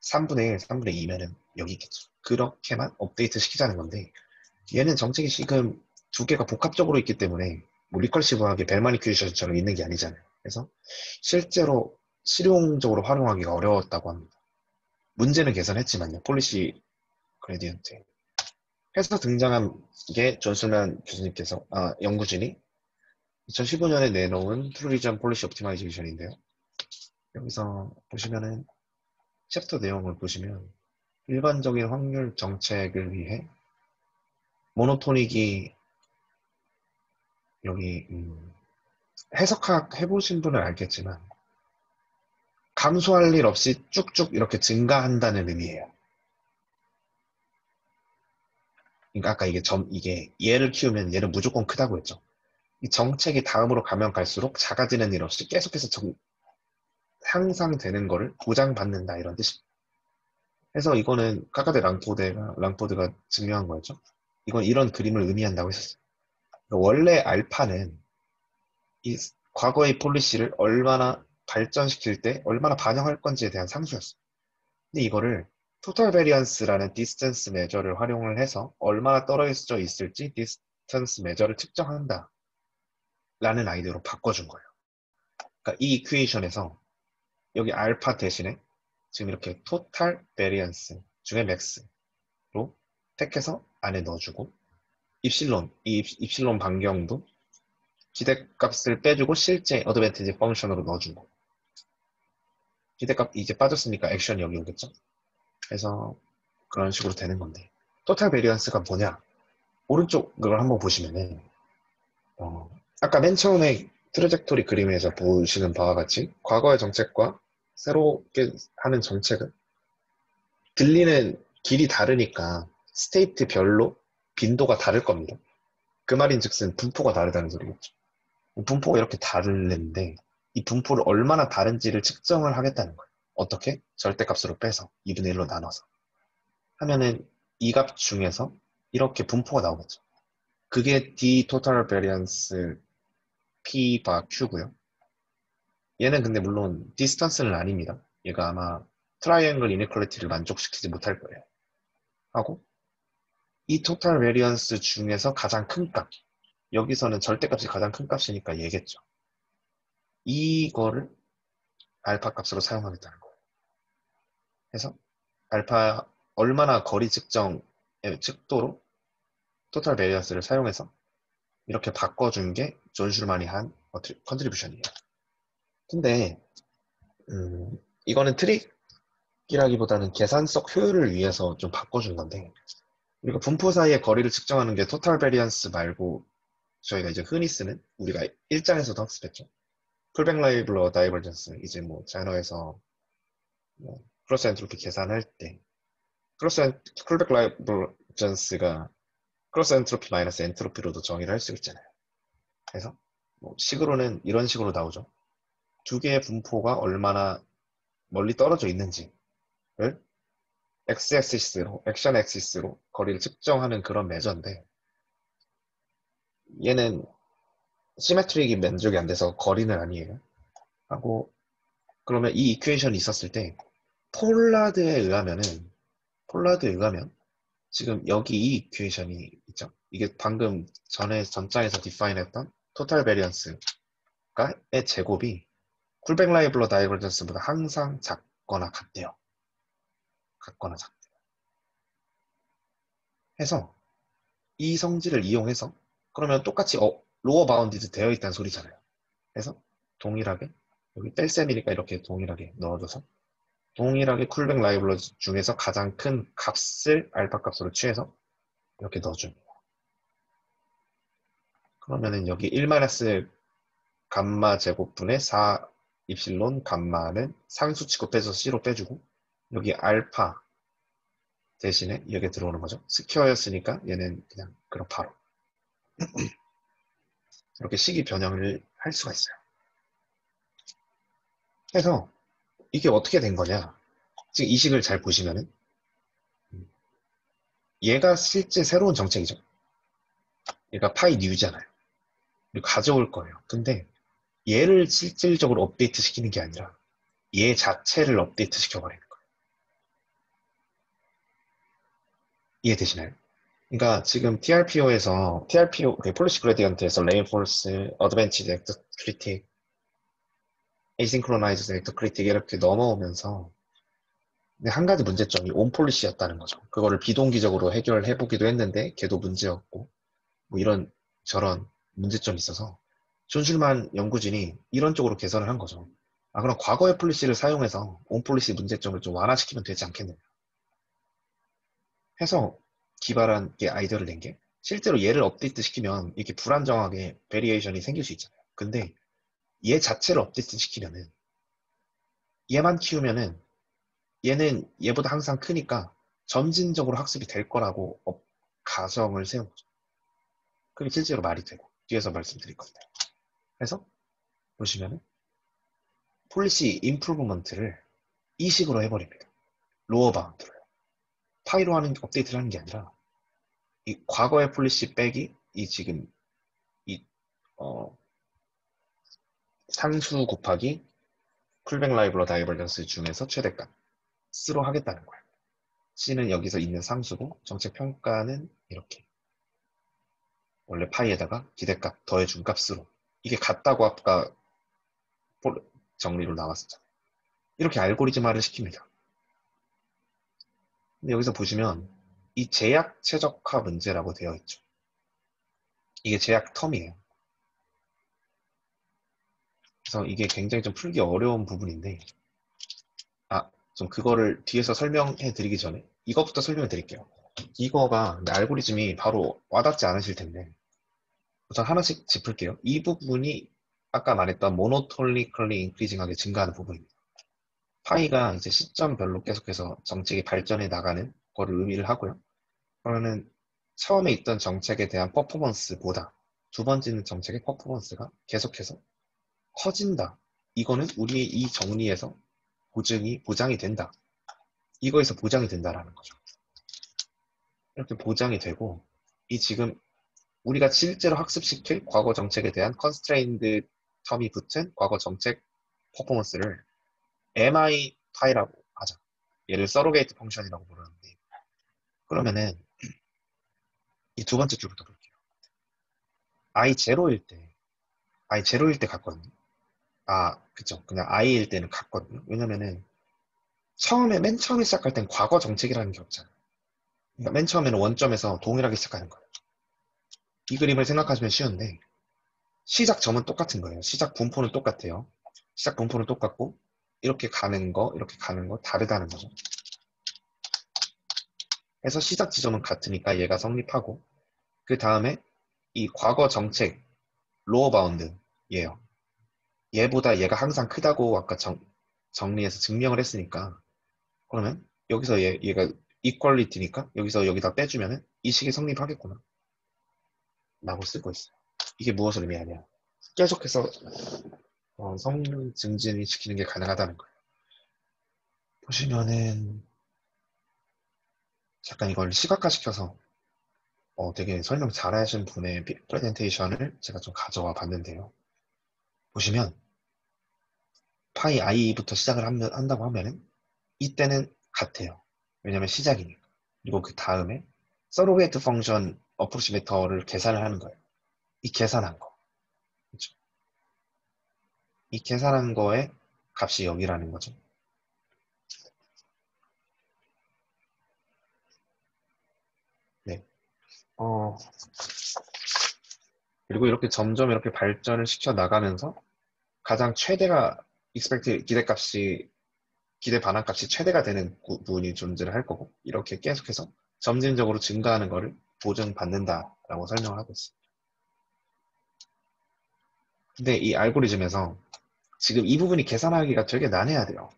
3분의 1, 3분의 2면은 여기 있겠죠. 그렇게만 업데이트 시키자는 건데 얘는 정책이 지금 두 개가 복합적으로 있기 때문에 뭐 리컬시브하게 벨마니큐레이션처럼 있는 게 아니잖아요. 그래서 실제로 실용적으로 활용하기가 어려웠다고 합니다. 문제는 개선했지만요. 폴리시 그레디언트. 해서 등장한 게 존슬란 교수님께서, 연구진이 2015년에 내놓은 트루리전 폴리시 옵티마이제이션인데요. 여기서 보시면은 챕터 내용을 보시면 일반적인 확률 정책을 위해 모노토닉이 여기 해석해보신 분은 알겠지만 감소할 일 없이 쭉쭉 이렇게 증가한다는 의미예요. 그러니까 아까 이게 얘를 키우면 얘는 무조건 크다고 했죠. 이 정책이 다음으로 가면 갈수록 작아지는 일 없이 계속해서 향상되는 거를 보장받는다 이런 뜻입니다. 그래서 이거는 카카데 랑포드가 증명한 거였죠. 이건 이런 그림을 의미한다고 했었어요. 그러니까 원래 알파는 이 과거의 폴리시를 얼마나 발전시킬 때 얼마나 반영할 건지에 대한 상수였어요. 근데 이거를 토탈 베리언스라는 디스턴스 메저를 활용을 해서 얼마나 떨어져 있을지 디스턴스 메저를 측정한다 라는 아이디어로 바꿔준 거예요. 그러니까 이 이퀘이션에서 여기 알파 대신에 지금 이렇게 토탈 베리언스 중에 맥스로 택해서 안에 넣어주고 입실론, 이 입실론 반경도 기대값을 빼주고 실제 어드밴티지 펑션으로 넣어주고 기대값 이제 빠졌으니까 액션이 여기 오겠죠. 그래서 그런 식으로 되는 건데 토탈 베리언스가 뭐냐 오른쪽 그걸 한번 보시면은 아까 맨 처음에 트레젝토리 그림에서 보시는 바와 같이 과거의 정책과 새롭게 하는 정책은 들리는 길이 다르니까 스테이트별로 빈도가 다를 겁니다. 그 말인즉슨 분포가 다르다는 소리겠죠. 분포가 이렇게 다른데 이 분포를 얼마나 다른지를 측정을 하겠다는 거예요. 어떻게? 절대값으로 빼서 2분의 1로 나눠서 하면은 이 값 중에서 이렇게 분포가 나오겠죠. 그게 D total variance P 바 Q고요. 얘는 근데 물론 디스턴스는 아닙니다. 얘가 아마 트라이앵글 이네퀄리티를 만족시키지 못할 거예요. 하고 이 토탈 베리언스 중에서 가장 큰 값, 여기서는 절대값이 가장 큰 값이니까 얘겠죠. 이거를 알파 값으로 사용하겠다는 거예요. 그래서 알파 얼마나 거리 측정의 측도로 토탈 베리언스를 사용해서 이렇게 바꿔준 게 존 슐만이 한 컨트리뷰션이에요. 근데 이거는 트릭이라기보다는 계산석 효율을 위해서 좀 바꿔준 건데 우리가 분포 사이의 거리를 측정하는 게 토탈 베리언스 말고 저희가 이제 흔히 쓰는 우리가 1장에서도 학습했죠. 풀백 라이블러 다이버전스 이제 뭐 자너에서 뭐 크로스 엔트로피 계산할 때 풀백 라이블러전스가 크로스 엔트로피 마이너스 엔트로피로도 정의를 할 수 있잖아요. 그래서 뭐 식으로는 이런 식으로 나오죠. 두 개의 분포가 얼마나 멀리 떨어져 있는지를 x-액시스로 액션 액시스로 거리를 측정하는 그런 매저인데 얘는 시메트릭이 만족이 안 돼서 거리는 아니에요. 하고 그러면 이 이퀘이션이 있었을 때 폴라드에 의하면 지금 여기 이 이퀘이션이 있죠. 이게 방금 전장에서 디파인했던 토탈 베리언스의 제곱이 쿨백 라이블러 다이버전스보다 항상 작거나 같대요. 해서 이 성질을 이용해서 그러면 똑같이 로어 바운디드 되어 있다는 소리잖아요. 그래서 동일하게 여기 뺄셈이니까 이렇게 동일하게 넣어줘서 동일하게 쿨백 라이블러 중에서 가장 큰 값을 알파 값으로 취해서 이렇게 넣어줍니다. 그러면은 여기 1 감마 제곱분의 4 입실론 감마는 상수치고 빼서 C로 빼주고 여기 알파 대신에 여기 들어오는 거죠. 스퀘어였으니까 얘는 그냥 그럼 바로 이렇게 식이 변형을 할 수가 있어요. 그래서 이게 어떻게 된 거냐. 지금 이 식을 잘 보시면은 얘가 실제 새로운 정책이죠. 얘가 파이 뉴잖아요. 그리고 가져올 거예요. 근데 얘를 실질적으로 업데이트 시키는 게 아니라 얘 자체를 업데이트 시켜버리는 거예요. 이해되시나요? 그러니까 지금 TRPO, 폴리시 그레디언트에서 레인포스, 어드밴티드 액터 크리틱, 에이싱크로나이즈드 액터 크리틱 이렇게 넘어오면서 근데 한 가지 문제점이 온폴리시였다는 거죠. 그거를 비동기적으로 해결해보기도 했는데 걔도 문제였고 뭐 이런 저런 문제점이 있어서 존슐만 연구진이 이런 쪽으로 개선을 한 거죠. 아 그럼 과거의 폴리시를 사용해서 온폴리시 문제점을 좀 완화시키면 되지 않겠느냐 해서 기발한 게 아이디어를 낸 게 실제로 얘를 업데이트 시키면 이렇게 불안정하게 베리에이션이 생길 수 있잖아요. 근데 얘 자체를 업데이트 시키면은 얘만 키우면은 얘는 얘보다 항상 크니까 점진적으로 학습이 될 거라고 가정을 세운 거죠. 그게 실제로 말이 되고 뒤에서 말씀드릴 건데 그래서 보시면은 폴리시 임프루브먼트를 이 식으로 해버립니다. 로어 바운드로요. 파이로 하는 업데이트를 하는 게 아니라 이 과거의 폴리시 빼기 이 지금 이 상수 곱하기 쿨백 라이블러 다이버전스 중에서 최대값 C로 하겠다는 거예요. C는 여기서 있는 상수고 정책 평가는 이렇게 원래 파이에다가 기대값 더해준 값으로 이게 같다고 아까 정리로 나왔었잖아요. 이렇게 알고리즘화를 시킵니다. 근데 여기서 보시면 이 제약 최적화 문제라고 되어 있죠. 이게 제약 텀이에요. 그래서 이게 굉장히 좀 풀기 어려운 부분인데 좀 그거를 뒤에서 설명해 드리기 전에 이것부터 설명해 드릴게요. 이거가 알고리즘이 바로 와닿지 않으실 텐데 우선 하나씩 짚을게요. 이 부분이 아까 말했던 monotonically increasing하게 증가하는 부분입니다. 파이가 이제 시점별로 계속해서 정책이 발전해 나가는 거를 의미를 하고요. 그러면은 처음에 있던 정책에 대한 퍼포먼스보다 두 번째는 정책의 퍼포먼스가 계속해서 커진다. 이거는 우리의 이 정리에서 보장이 된다. 이거에서 보장이 된다라는 거죠. 이렇게 보장이 되고, 이 지금 우리가 실제로 학습시킬 과거 정책에 대한 constrained 텀이 붙은 과거 정책 퍼포먼스를 MI 파이라고 하자. 얘를 서로게이트 펑션이라고 부르는데, 그러면은 이 두 번째 줄부터 볼게요. i0일 때 같거든요. 아, 그쵸. 그냥 i일 때는 같거든요. 왜냐면은 맨 처음에 시작할 땐 과거 정책이라는 게 없잖아요. 그러니까 맨 처음에는 원점에서 동일하게 시작하는 거예요. 이 그림을 생각하시면 쉬운데, 시작 점은 똑같은 거예요. 시작 분포는 똑같아요. 시작 분포는 똑같고, 이렇게 가는 거 다르다는 거죠. 그래서 시작 지점은 같으니까 얘가 성립하고, 그 다음에 이 과거 정책, 로어 바운드예요. 얘보다 얘가 항상 크다고 아까 정리해서 증명을 했으니까, 그러면 여기서 얘가 이퀄리티니까 여기서 여기다 빼주면은 이 식이 성립하겠구나 라고 쓰고 있어요. 이게 무엇을 의미하냐? 계속해서 성능 증진을 시키는 게 가능하다는 거예요. 보시면은 잠깐 이걸 시각화시켜서 되게 설명 잘하신 분의 프레젠테이션을 제가 좀 가져와 봤는데요. 보시면 파이 i부터 시작을 한다고 하면은 이때는 같아요. 왜냐면 시작이니까. 그리고 그 다음에 서로게이트 펑션 어프로시메이터를 계산을 하는 거예요. 이 계산한 거. 그렇죠? 이 계산한 거의 값이 여기라는 거죠. 네. 그리고 이렇게 점점 이렇게 발전을 시켜 나가면서 가장 최대가 expect 기대 반환값이 최대가 되는 부분이 존재를 할 거고, 이렇게 계속해서 점진적으로 증가하는 것을 보증받는다라고 설명을 하고 있습니다. 근데 이 알고리즘에서 지금 이 부분이 계산하기가 되게 난해야 돼요.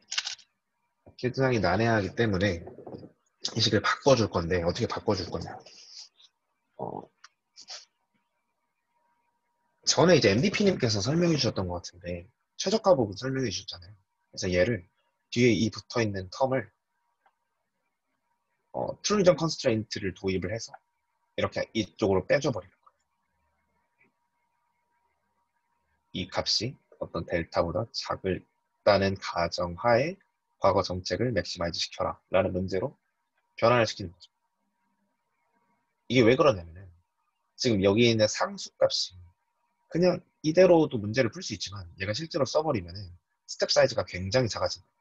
계산하기 난해야 하기 때문에 이 식을 바꿔줄 건데, 어떻게 바꿔줄 거냐. 전에 이제 MDP님께서 설명해 주셨던 것 같은데, 최저가 부분 설명해 주셨잖아요. 그래서 얘를 뒤에 이 붙어 있는 텀을 트루리전 컨스트레인트를 도입을 해서 이렇게 이쪽으로 빼줘버리는 거예요. 이 값이 어떤 델타보다 작다는 가정하에 과거 정책을 맥시마이즈 시켜라 라는 문제로 변환을 시키는 거죠. 이게 왜 그러냐면은 지금 여기 있는 상수 값이 그냥 이대로도 문제를 풀 수 있지만 얘가 실제로 써버리면은 스텝 사이즈가 굉장히 작아집니다.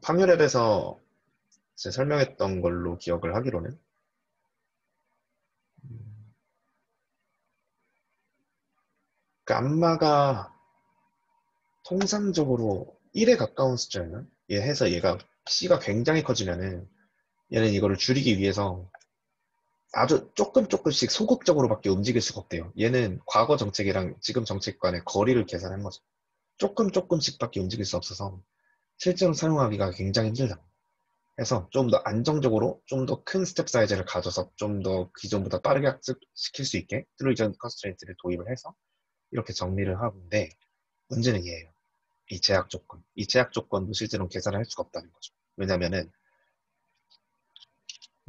파뮤랩에서 설명했던 걸로 기억을 하기로는 감마가 통상적으로 1에 가까운 숫자였나? 얘 해서 얘가 C가 굉장히 커지면은 얘는 이거를 줄이기 위해서 아주 조금씩 소극적으로밖에 움직일 수가 없대요. 얘는 과거 정책이랑 지금 정책 간의 거리를 계산한 거죠. 조금씩밖에 움직일 수 없어서 실제로 사용하기가 굉장히 힘들다. 그래서 좀 더 안정적으로 좀 더 큰 스텝 사이즈를 가져서 좀 더 기존보다 빠르게 학습시킬 수 있게 트루이전 컨스트레인트를 도입을 해서 이렇게 정리를 하는데 문제는 얘예요. 이 제약 조건. 이 제약 조건도 실제로 계산을 할 수가 없다는 거죠. 왜냐면은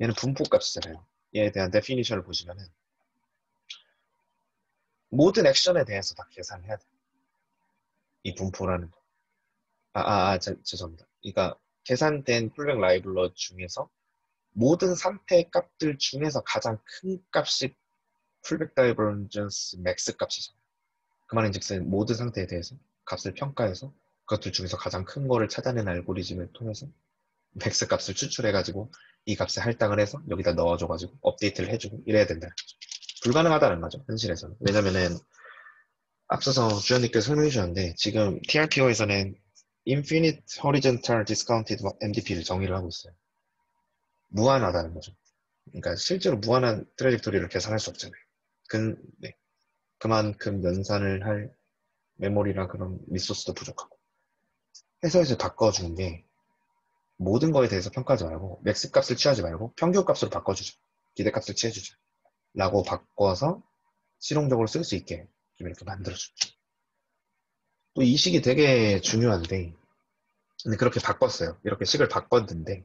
얘는 분포 값이잖아요. 얘에 대한 데피니션을 보시면은 모든 액션에 대해서 다 계산을 해야 돼요. 이 분포라는 거. 죄송합니다. 그러니까 계산된 풀백 라이블러 중에서 모든 상태의 값들 중에서 가장 큰 값이 풀백 다이버전스 맥스 값이잖아요. 그 말인즉슨 모든 상태에 대해서 값을 평가해서 그것들 중에서 가장 큰 거를 찾아낸 알고리즘을 통해서 맥스 값을 추출해가지고 이 값에 할당을 해서 여기다 넣어줘가지고 업데이트를 해주고 이래야 된다는 거죠. 불가능하다는 거죠, 현실에서는. 왜냐면은 앞서서 주연님께서 설명해 주셨는데 지금 TRPO에서는 Infinite Horizontal Discounted MDP를 정의를 하고 있어요. 무한하다는 거죠. 그러니까 실제로 무한한 트래젝토리를 계산할 수 없잖아요. 네. 그만큼 연산을 할 메모리랑 그런 리소스도 부족하고. 해서 이제 바꿔주는 게 모든 거에 대해서 평가하지 말고 맥스 값을 취하지 말고 평균 값으로 바꿔주죠. 기대 값을 취해주죠. 라고 바꿔서 실용적으로 쓸 수 있게 좀 이렇게 만들어주죠. 또 이 식이 되게 중요한데, 근데 그렇게 바꿨어요. 이렇게 식을 바꿨는데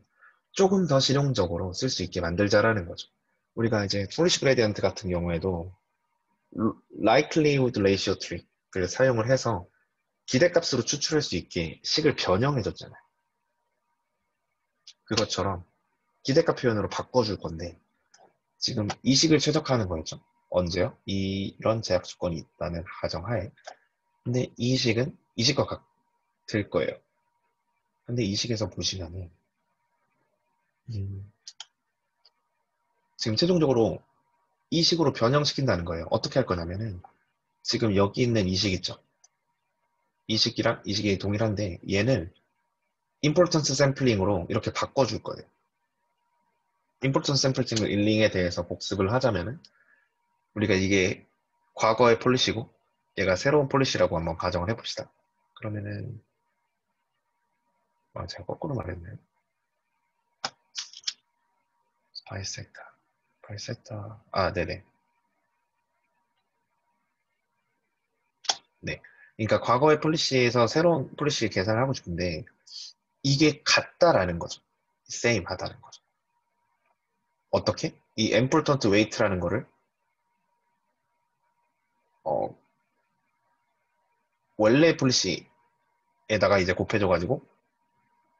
조금 더 실용적으로 쓸 수 있게 만들자라는 거죠. 우리가 이제 폴리시 그레디언트 같은 경우에도 likelihood ratio 트릭을 사용을 해서 기대값으로 추출할 수 있게 식을 변형해줬잖아요. 그것처럼 기대값 표현으로 바꿔줄 건데 지금 이 식을 최적화하는 거였죠. 언제요? 이런 제약 조건이 있다는 가정하에. 근데 이 식은 이 식과 같을 거예요. 근데 이 식에서 보시면은 지금 최종적으로 이 식으로 변형시킨다는 거예요. 어떻게 할 거냐면은 지금 여기 있는 이 식 있죠. 이 식이랑 이 식이 동일한데 얘는 임포턴스 샘플링으로 이렇게 바꿔줄 거예요. 임포턴스 샘플링에 대해서 복습을 하자면은 우리가 이게 과거의 폴리시고 얘가 새로운 폴리시라고 한번 가정을 해봅시다. 그러면은 제가 거꾸로 말했네요. 바이세타 네네. 네. 그러니까 과거의 폴리시에서 새로운 폴리시 계산을 하고 싶은데 이게 같다라는 거죠. same 하다는 거죠. 어떻게? 이 important weight라는 거를 어, 원래 폴리시에다가 이제 곱해줘가지고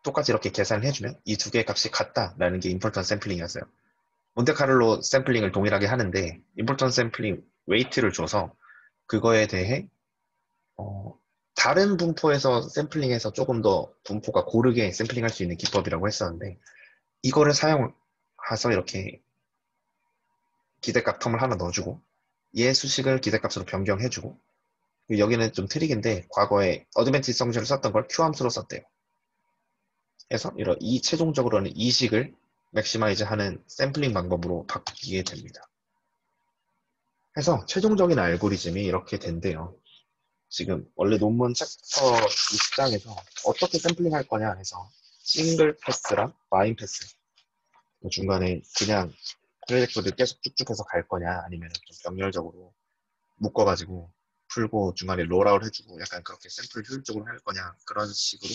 똑같이 이렇게 계산을 해주면 이 두 개의 값이 같다라는 게 important 샘플링이었어요. 몬테카를로 샘플링을 동일하게 하는데 important 샘플링 웨이트를 줘서 그거에 대해 어, 다른 분포에서 샘플링해서 조금 더 분포가 고르게 샘플링할 수 있는 기법이라고 했었는데 이거를 사용해서 이렇게 기대값 텀을 하나 넣어주고 얘 수식을 기대값으로 변경해주고 여기는 좀 트릭인데 과거에 어드밴티지 성질을 썼던 걸 Q 함수로 썼대요. 그래서 이 최종적으로는 이 식을 맥시마이즈 하는 샘플링 방법으로 바뀌게 됩니다. 그래서 최종적인 알고리즘이 이렇게 된대요. 지금 원래 논문 챕터 6장에서 어떻게 샘플링 할 거냐 해서 싱글 패스랑 마인 패스 중간에 그냥 프로젝트를 계속 쭉쭉 해서 갈 거냐 아니면 좀 병렬적으로 묶어가지고 풀고 중간에 롤아웃 해주고 약간 그렇게 샘플을 효율적으로 할 거냐 그런 식으로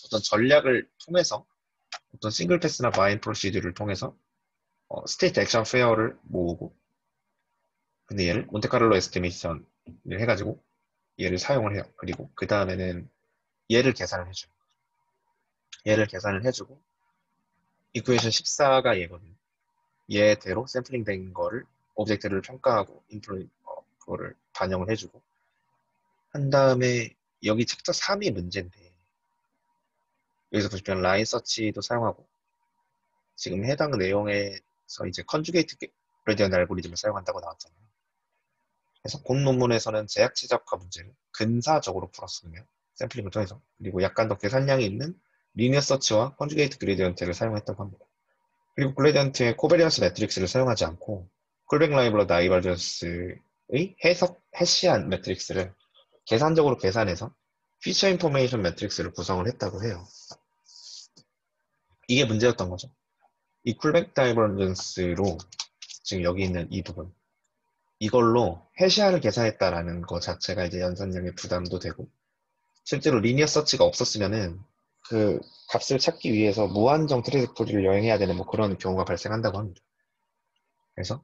어떤 전략을 통해서 어떤 싱글 패스나 마인 프로시드를 통해서 스테이트 액션 페어를 모으고 근데 얘를 몬테카를로 에스티메이션을 해가지고 얘를 사용을 해요. 그리고 그 다음에는 얘를 계산을 해줘요. 얘를 계산을 해주고 이쿠에이션 14가 얘거든요. 얘대로 샘플링 된 거를 오브젝트를 평가하고 그거를 반영을 해주고 한 다음에 여기 챕터 3이 문제인데 여기서 보시면 라인 서치도 사용하고 지금 해당 내용에서 이제 컨주게이트 그레디언트 알고리즘을 사용한다고 나왔잖아요. 그래서 본 논문에서는 제약 최적화 문제를 근사적으로 풀었으며 샘플링을 통해서 그리고 약간 더 계산량이 있는 리니어 서치와 컨주게이트 그레디언트를 사용했다고 합니다. 그리고 그레디언트의 코베리언스 매트릭스를 사용하지 않고 콜백 라이벌러 다이버전스의 해시한 매트릭스를 계산적으로 계산해서 피처 인포메이션 매트릭스를 구성을 했다고 해요. 이게 문제였던 거죠. 이 쿨백 다이버전스로 지금 여기 있는 이 부분 이걸로 해시아를 계산했다라는 거 자체가 이제 연산량의 부담도 되고 실제로 리니어 서치가 없었으면은 그 값을 찾기 위해서 무한정 트레이젝토리를 여행해야 되는 뭐 그런 경우가 발생한다고 합니다. 그래서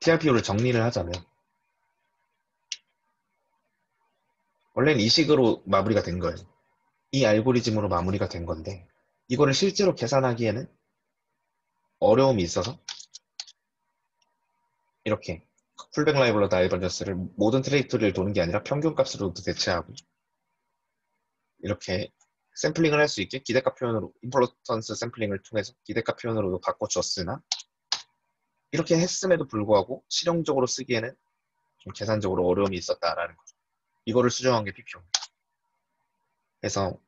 TRPO를 정리를 하자면 원래는 이 식으로 마무리가 된 거예요. 이 알고리즘으로 마무리가 된 건데 이거를 실제로 계산하기에는 어려움이 있어서 이렇게 풀백 라이벌러 다이버전스를 모든 트레이젝토리를 도는 게 아니라 평균값으로도 대체하고 이렇게 샘플링을 할 수 있게 기대값 표현으로 임포턴스 샘플링을 통해서 기대값 표현으로도 바꿔줬으나 이렇게 했음에도 불구하고 실용적으로 쓰기에는 좀 계산적으로 어려움이 있었다라는 거죠. 이거를 수정한 게 PPO입니다. 그래서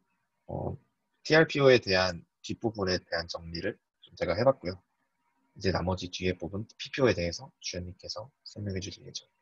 TRPO에 대한 뒷부분에 대한 정리를 좀 제가 해봤고요. 이제 나머지 뒤에 부분 PPO에 대해서 주연님께서 설명해 주실 예정입니다.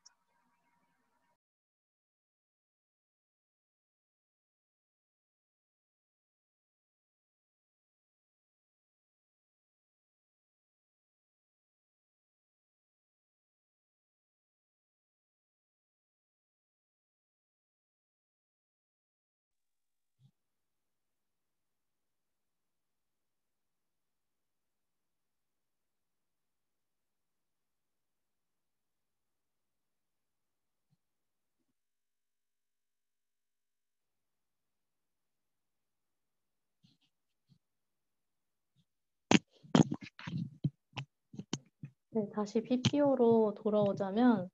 네, 다시 PPO로 돌아오자면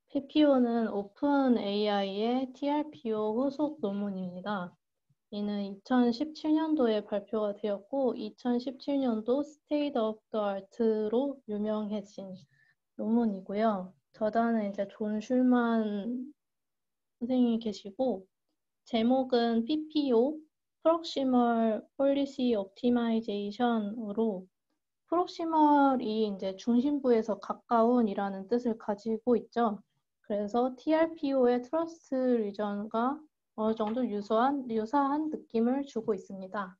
PPO는 오픈 AI의 TRPO 후속 논문입니다. 이는 2017년도에 발표가 되었고 2017년도 State of the Art로 유명해진 논문이고요. 저자는 이제 존 슐만 선생님이 계시고 제목은 PPO Proximal Policy Optimization으로 프록시멀이 이제 중심부에서 가까운이라는 뜻을 가지고 있죠. 그래서 TRPO의 트러스트 리전과 어느 정도 유사한 느낌을 주고 있습니다.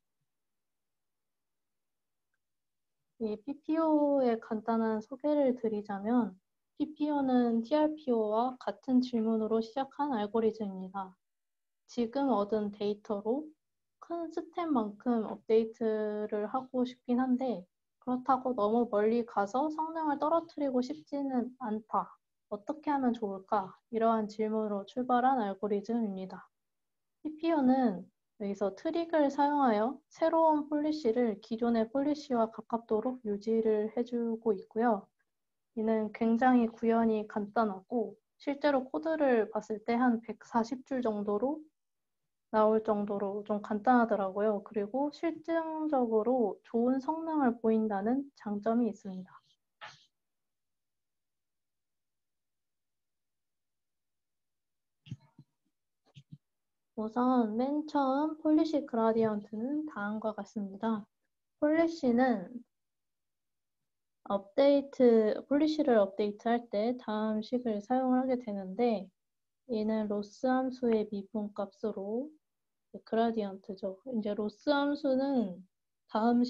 이 PPO의 간단한 소개를 드리자면 PPO는 TRPO와 같은 질문으로 시작한 알고리즘입니다. 지금 얻은 데이터로 큰 스텝만큼 업데이트를 하고 싶긴 한데 그렇다고 너무 멀리 가서 성능을 떨어뜨리고 싶지는 않다. 어떻게 하면 좋을까? 이러한 질문으로 출발한 알고리즘입니다. PPO는 여기서 트릭을 사용하여 새로운 폴리시를 기존의 폴리시와 가깝도록 유지를 해주고 있고요. 이는 굉장히 구현이 간단하고 실제로 코드를 봤을 때 한 140줄 정도로 나올 정도로 좀 간단하더라고요. 그리고 실증적으로 좋은 성능을 보인다는 장점이 있습니다. 우선 맨 처음 폴리시 그라디언트는 다음과 같습니다. 폴리시는 폴리시를 업데이트할 때 다음 식을 사용을 하게 되는데 얘는 로스 함수의 미분값으로 그라디언트죠. 이제 로스 함수는 다음의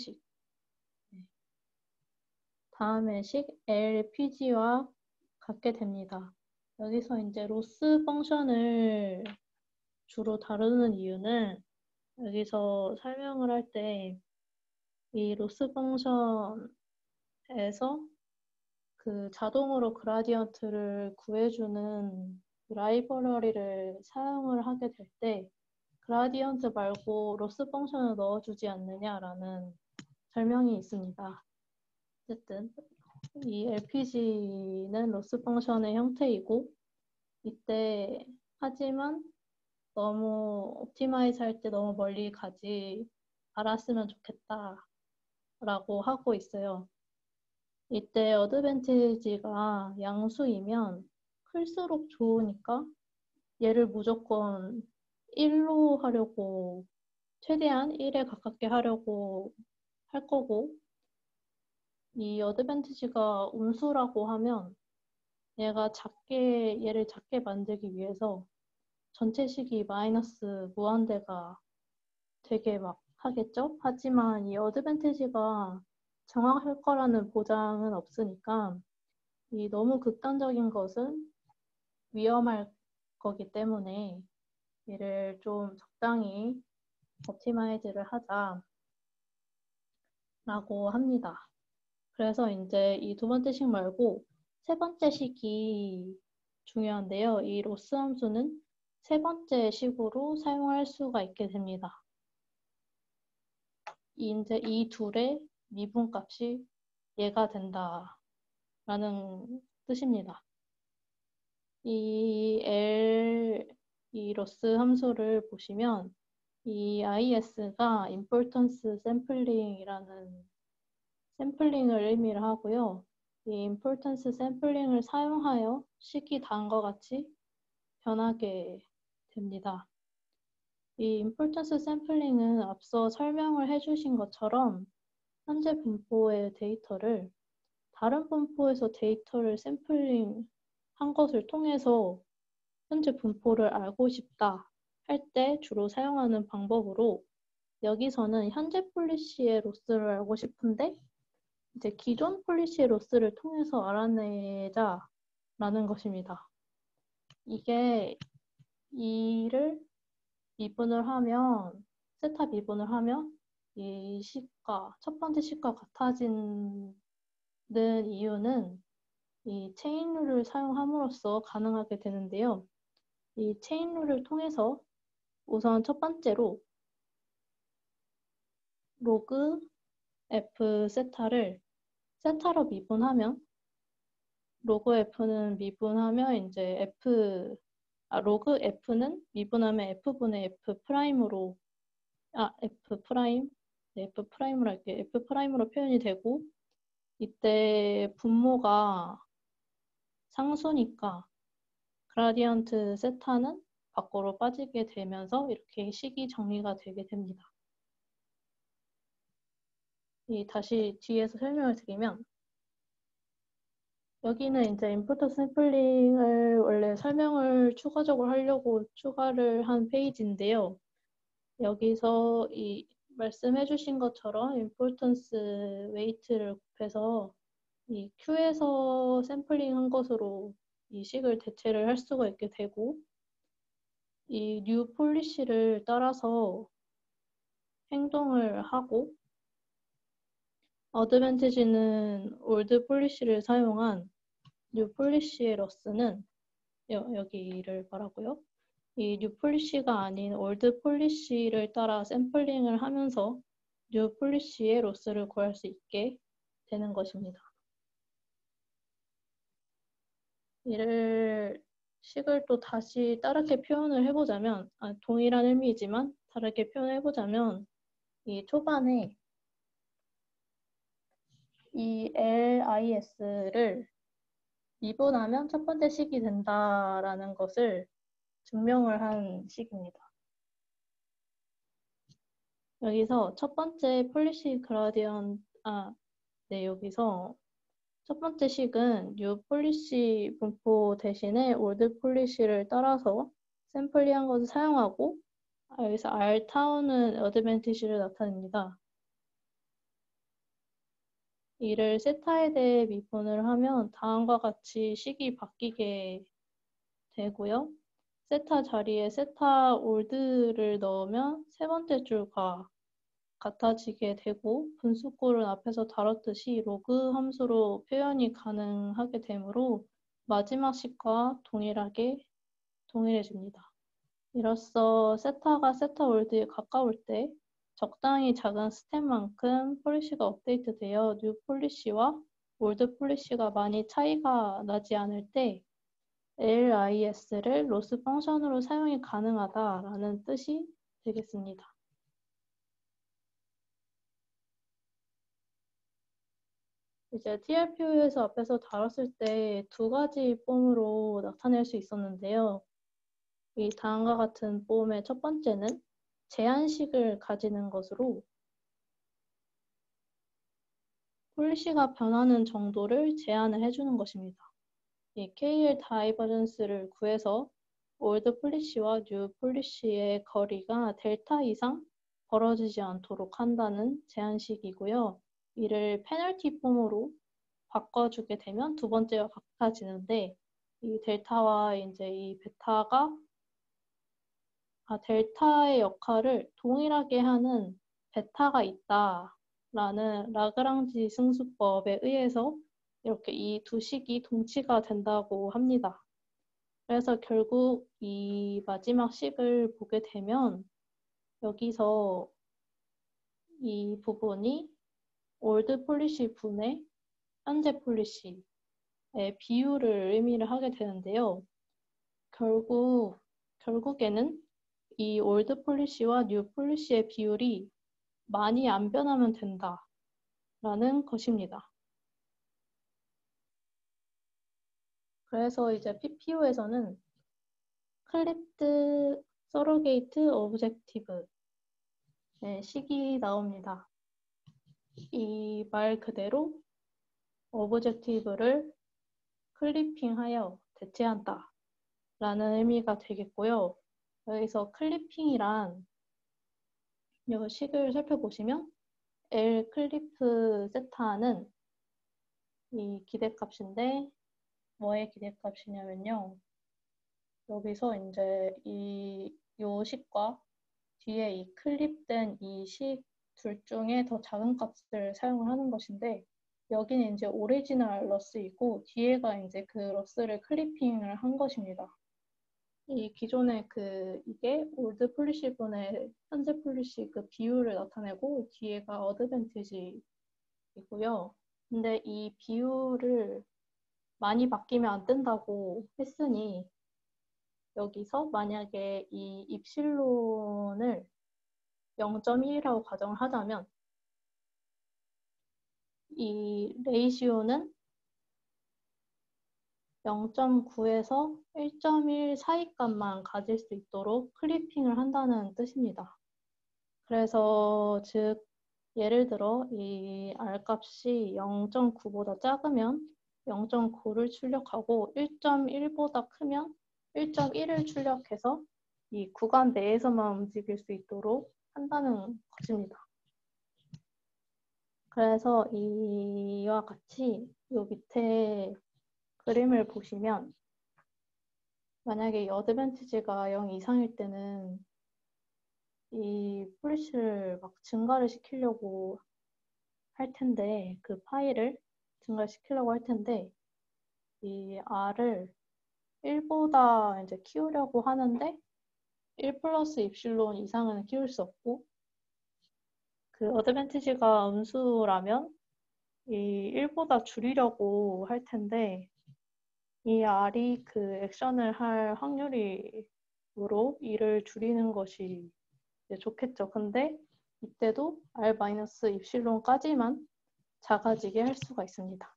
식 LPG와 같게 됩니다. 여기서 이제 로스 펑션을 주로 다루는 이유는 여기서 설명을 할 때 이 로스 펑션에서 그 자동으로 그라디언트를 구해주는 라이브러리를 사용을 하게 될 때 그라디언트 말고 로스 펑션을 넣어주지 않느냐라는 설명이 있습니다. 어쨌든 이 LPG는 로스 펑션의 형태이고 이때 하지만 너무 옵티마이즈 할 때 너무 멀리 가지 않았으면 좋겠다라고 하고 있어요. 이때 어드밴티지가 양수이면 클수록 좋으니까 얘를 무조건 1로 하려고 최대한 1에 가깝게 하려고 할 거고 이 어드밴티지가 음수라고 하면 얘를 작게 만들기 위해서 전체식이 마이너스 무한대가 되게 막 하겠죠? 하지만 이 어드밴티지가 정확할 거라는 보장은 없으니까 이 너무 극단적인 것은 위험할 거기 때문에 얘를 좀 적당히 옵티마이즈를 하자라고 합니다. 그래서 이제 이 두 번째 식 말고 세 번째 식이 중요한데요. 이 로스 함수는 세 번째 식으로 사용할 수가 있게 됩니다. 이제 이 둘의 미분값이 얘가 된다라는 뜻입니다. 이 로스 함수를 보시면 이 is가 importance sampling이라는 샘플링을 의미를 하고요. 이 importance 샘플링을 사용하여 식이 다음과 같이 변하게 됩니다. 이 importance 샘플링은 앞서 설명을 해주신 것처럼 현재 분포의 데이터를 다른 분포에서 데이터를 샘플링 한 것을 통해서 현재 분포를 알고 싶다 할 때 주로 사용하는 방법으로 여기서는 현재 폴리시의 로스를 알고 싶은데 이제 기존 폴리시의 로스를 통해서 알아내자라는 것입니다. 이게 이를 미분을 하면 세타 미분을 하면 이 식과 첫 번째 식과 같아지는 이유는 이 체인 룰을 사용함으로써 가능하게 되는데요. 이 체인 룰을 통해서 우선 첫 번째로 로그 f 세타를 세타로 미분하면 로그 f는 미분하면 이제 로그 f는 미분하면 f분의 f 프라임으로 f 프라임 네, f 프라임으로 할게요. f 프라임으로 표현이 되고 이때 분모가 상수니까 그라디언트 세타는 밖으로 빠지게 되면서 이렇게 식이 정리가 되게 됩니다. 다시 뒤에서 설명을 드리면 여기는 이제 인포터 샘플링을 원래 설명을 추가적으로 하려고 추가를 한 페이지인데요. 여기서 이 말씀해 주신 것처럼 importance weight를 곱해서 이 Q에서 샘플링 한 것으로 이 식을 대체를 할 수가 있게 되고 이 new policy를 따라서 행동을 하고 어드밴티지는 올드 폴리시를 사용한 뉴 폴리시의 러스는 여기를 말하고요. 이 뉴 폴리시가 아닌 올드 폴리시를 따라 샘플링을 하면서 뉴 폴리시의 로스를 구할 수 있게 되는 것입니다. 이를 식을 또 다시 다르게 표현을 해보자면 동일한 의미이지만 다르게 표현해보자면 이 초반에 이 LIS를 미분하면 첫 번째 식이 된다라는 것을 증명을 한 식입니다. 여기서 첫 번째 폴리시 그라디언, 여기서 첫 번째 식은 뉴 폴리시 분포 대신에 올드 폴리시를 따라서 샘플링한 것을 사용하고 여기서 R타운은 어드밴티지를 나타냅니다. 이를 세타에 대해 미분을 하면 다음과 같이 식이 바뀌게 되고요. 세타 자리에 세타 올드를 넣으면 세 번째 줄과 같아지게 되고 분수꼴은 앞에서 다뤘듯이 로그 함수로 표현이 가능하게 되므로 마지막 식과 동일해집니다. 이로써 세타가 세타 올드에 가까울 때 적당히 작은 스텝만큼 폴리시가 업데이트되어 뉴 폴리시와 올드 폴리시가 많이 차이가 나지 않을 때 LIS를 로스 펑션으로 사용이 가능하다라는 뜻이 되겠습니다. 이제 TRPO에서 앞에서 다뤘을 때 두 가지 폼으로 나타낼 수 있었는데요. 이 다음과 같은 폼의 첫 번째는 제한식을 가지는 것으로 폴리시가 변하는 정도를 제한을 해주는 것입니다. 이 KL 다이버전스를 구해서 올드 폴리시와 뉴 폴리시의 거리가 델타 이상 벌어지지 않도록 한다는 제한식이고요. 이를 페널티 폼으로 바꿔주게 되면 두 번째와 같아지는데 이 델타와 이제 이 베타가 델타의 역할을 동일하게 하는 베타가 있다라는 라그랑지 승수법에 의해서 이렇게 이 두 식이 동치가 된다고 합니다. 그래서 결국 이 마지막 식을 보게 되면 여기서 이 부분이 올드 폴리시 분의 현재 폴리시의 비율을 의미를 하게 되는데요. 결국에는 이 올드 폴리시와 뉴 폴리시의 비율이 많이 안 변하면 된다라는 것입니다. 그래서 이제 PPO에서는 클립드 서로게이트 오브젝티브의 식이 나옵니다. 이 말 그대로 오브젝티브를 클리핑하여 대체한다 라는 의미가 되겠고요. 여기서 클리핑이란 이 식을 살펴보시면 L 클리프 세타는 이 기대값인데 뭐의 기대값이냐면요. 여기서 이제 요 식과 뒤에 이 클립된 이 식 둘 중에 더 작은 값을 사용을 하는 것인데 여기는 이제 오리지널 러스이고 뒤에가 이제 그 러스를 클리핑을 한 것입니다. 이 기존의 이게 올드 폴리시분의 현재 폴리시 그 비율을 나타내고 뒤에가 어드밴티지이고요. 근데 이 비율을 많이 바뀌면 안 된다고 했으니 여기서 만약에 이 입실론을 0.1이라고 가정을 하자면 이 레이시오는 0.9에서 1.1 사이 값만 가질 수 있도록 클리핑을 한다는 뜻입니다. 그래서 즉 예를 들어 이 R 값이 0.9보다 작으면 0.9를 출력하고 1.1보다 크면 1.1을 출력해서 이 구간 내에서만 움직일 수 있도록 한다는 것입니다. 그래서 이와 같이 이 밑에 그림을 보시면 만약에 이 어드밴티지가 0 이상일 때는 이 폴리시를 막 증가를 시키려고 할 텐데 그 파일을 증가시키려고 할 텐데 이 R을 1보다 이제 키우려고 하는데 1 플러스 입실론 이상은 키울 수 없고 그 어드밴티지가 음수라면 이 1보다 줄이려고 할 텐데 이 R이 그 액션을 할 확률이므로 2를 줄이는 것이 이제 좋겠죠. 근데 이때도 R 마이너스 입실론까지만 작아지게 할 수가 있습니다.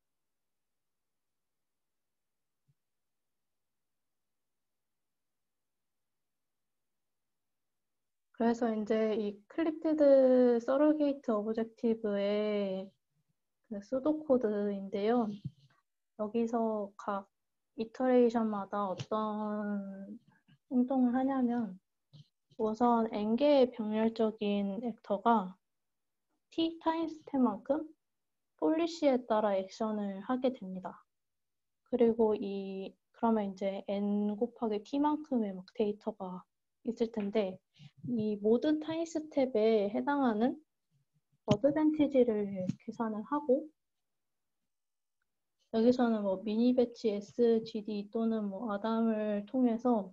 그래서 이제 이 클립티드 서로게이트 오브젝티브의 그 수도 코드인데요. 여기서 각 이터레이션마다 어떤 행동을 하냐면 우선 n개의 병렬적인 액터가 t 타임스 때만큼 폴리시에 따라 액션을 하게 됩니다. 그리고 그러면 이제 n 곱하기 t만큼의 막 데이터가 있을 텐데 이 모든 타임 스텝에 해당하는 어드밴티지를 계산을 하고 여기서는 뭐 미니 배치 SGD 또는 뭐 아담을 통해서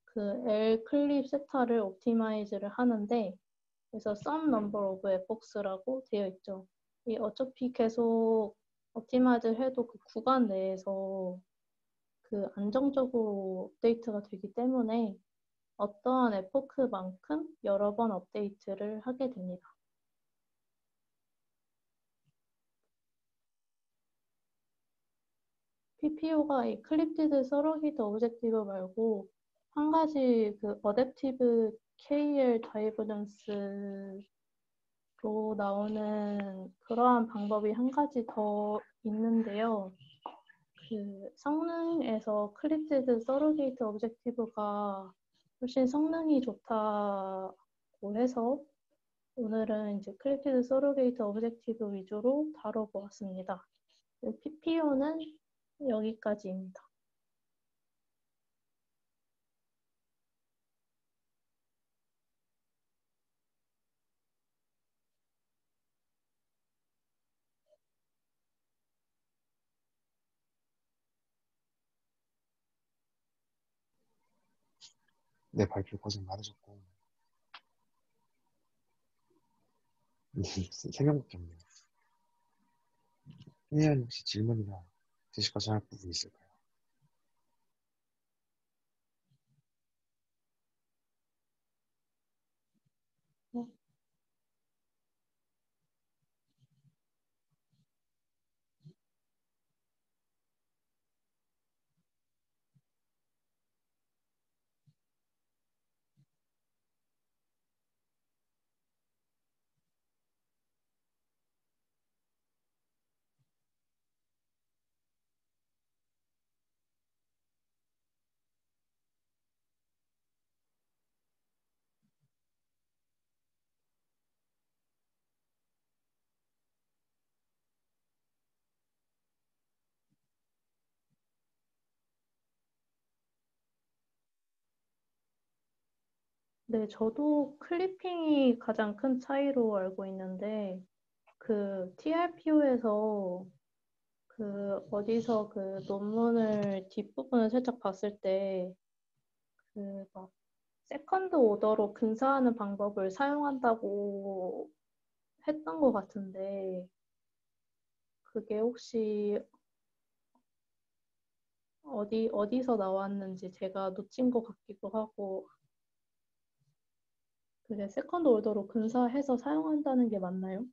그 L 클립 세타를 옵티마이즈를 하는데 그래서 sum number of epochs라고 되어 있죠. 이 어차피 계속 옵티마이즈를 해도 그 구간 내에서 그 안정적으로 업데이트가 되기 때문에 어떠한 에포크만큼 여러 번 업데이트를 하게 됩니다. PPO가 이 클립티드 서로기드 오브젝티브 말고 한 가지 그 어댑티브 KL 다이버전스로 나오는 그러한 방법이 한 가지 더 있는데요. 그 성능에서 클립티드 서로게이트 오브젝티브가 훨씬 성능이 좋다고 해서 오늘은 이제 클립티드 서로게이트 오브젝티브 위주로 다뤄보았습니다. PPO는 여기까지입니다. 네, 발표 고생 많으셨고. 3명밖에 없네요. 혜연 혹시 질문이나 제시까지 할 부분 있을까요? 네. 네, 저도 클리핑이 가장 큰 차이로 알고 있는데, 그 TRPO에서 그 어디서 그 논문을 뒷부분을 살짝 봤을 때, 그 막 세컨드 오더로 근사하는 방법을 사용한다고 했던 것 같은데, 그게 혹시 어디서 나왔는지 제가 놓친 것 같기도 하고, 그게 세컨드 오더로 근사해서 사용한다는 게 맞나요?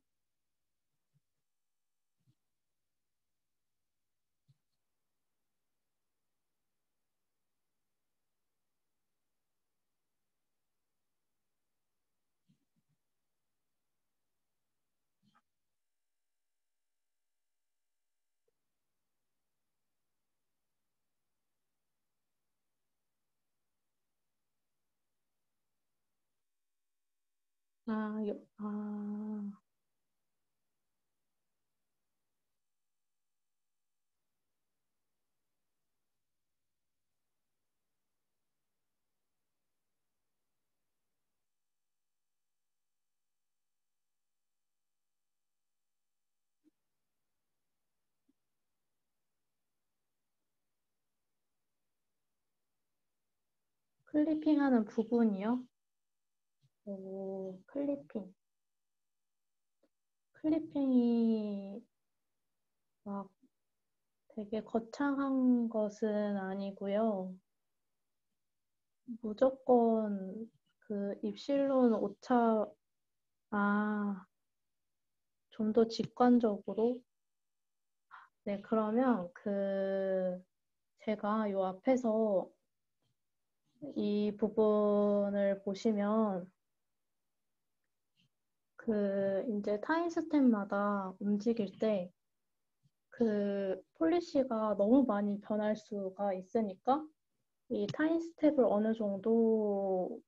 아, 클리핑하는 부분이요? 오, 클리핑. 클리핑이 막 되게 거창한 것은 아니고요. 무조건 그 입실론 오차, 아, 좀 더 직관적으로? 네, 그러면 제가 요 앞에서 이 부분을 보시면 이제 타임 스텝마다 움직일 때 폴리시가 너무 많이 변할 수가 있으니까 이 타임 스텝을 어느 정도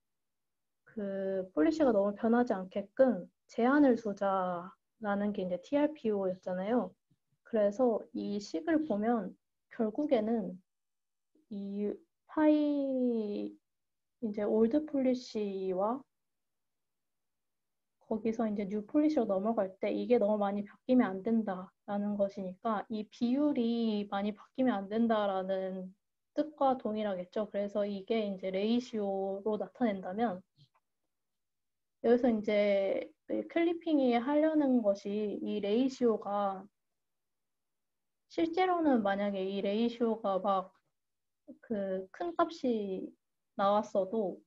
폴리시가 너무 변하지 않게끔 제한을 두자라는 게 이제 TRPO였잖아요. 그래서 이 식을 보면 결국에는 이 이제 올드 폴리시와 거기서 이제 뉴 폴리시로 넘어갈 때 이게 너무 많이 바뀌면 안 된다라는 것이니까 이 비율이 많이 바뀌면 안 된다라는 뜻과 동일하겠죠. 그래서 이게 이제 레이시오로 나타낸다면 여기서 이제 클리핑이 하려는 것이 이 레이시오가 실제로는 만약에 이 레이시오가 막 큰 값이 나왔어도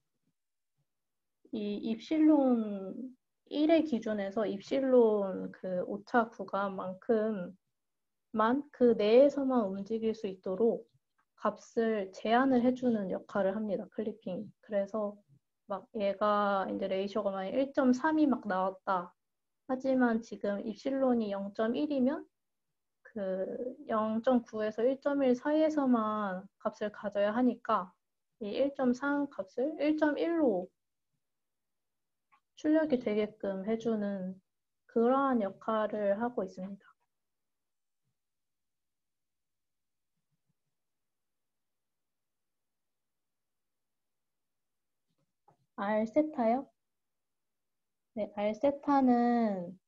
이 입실론 1의 기준에서 입실론 오차 구간만큼만 그 내에서만 움직일 수 있도록 값을 제한을 해주는 역할을 합니다. 클리핑. 그래서 막 얘가 이제 레이쇼가 만약 1.3이 막 나왔다. 하지만 지금 입실론이 0.1이면 0.9에서 1.1 사이에서만 값을 가져야 하니까 이 1.3 값을 1.1로 출력이 되게끔 해주는 그러한 역할을 하고 있습니다. 알세타요? 네, 알세타는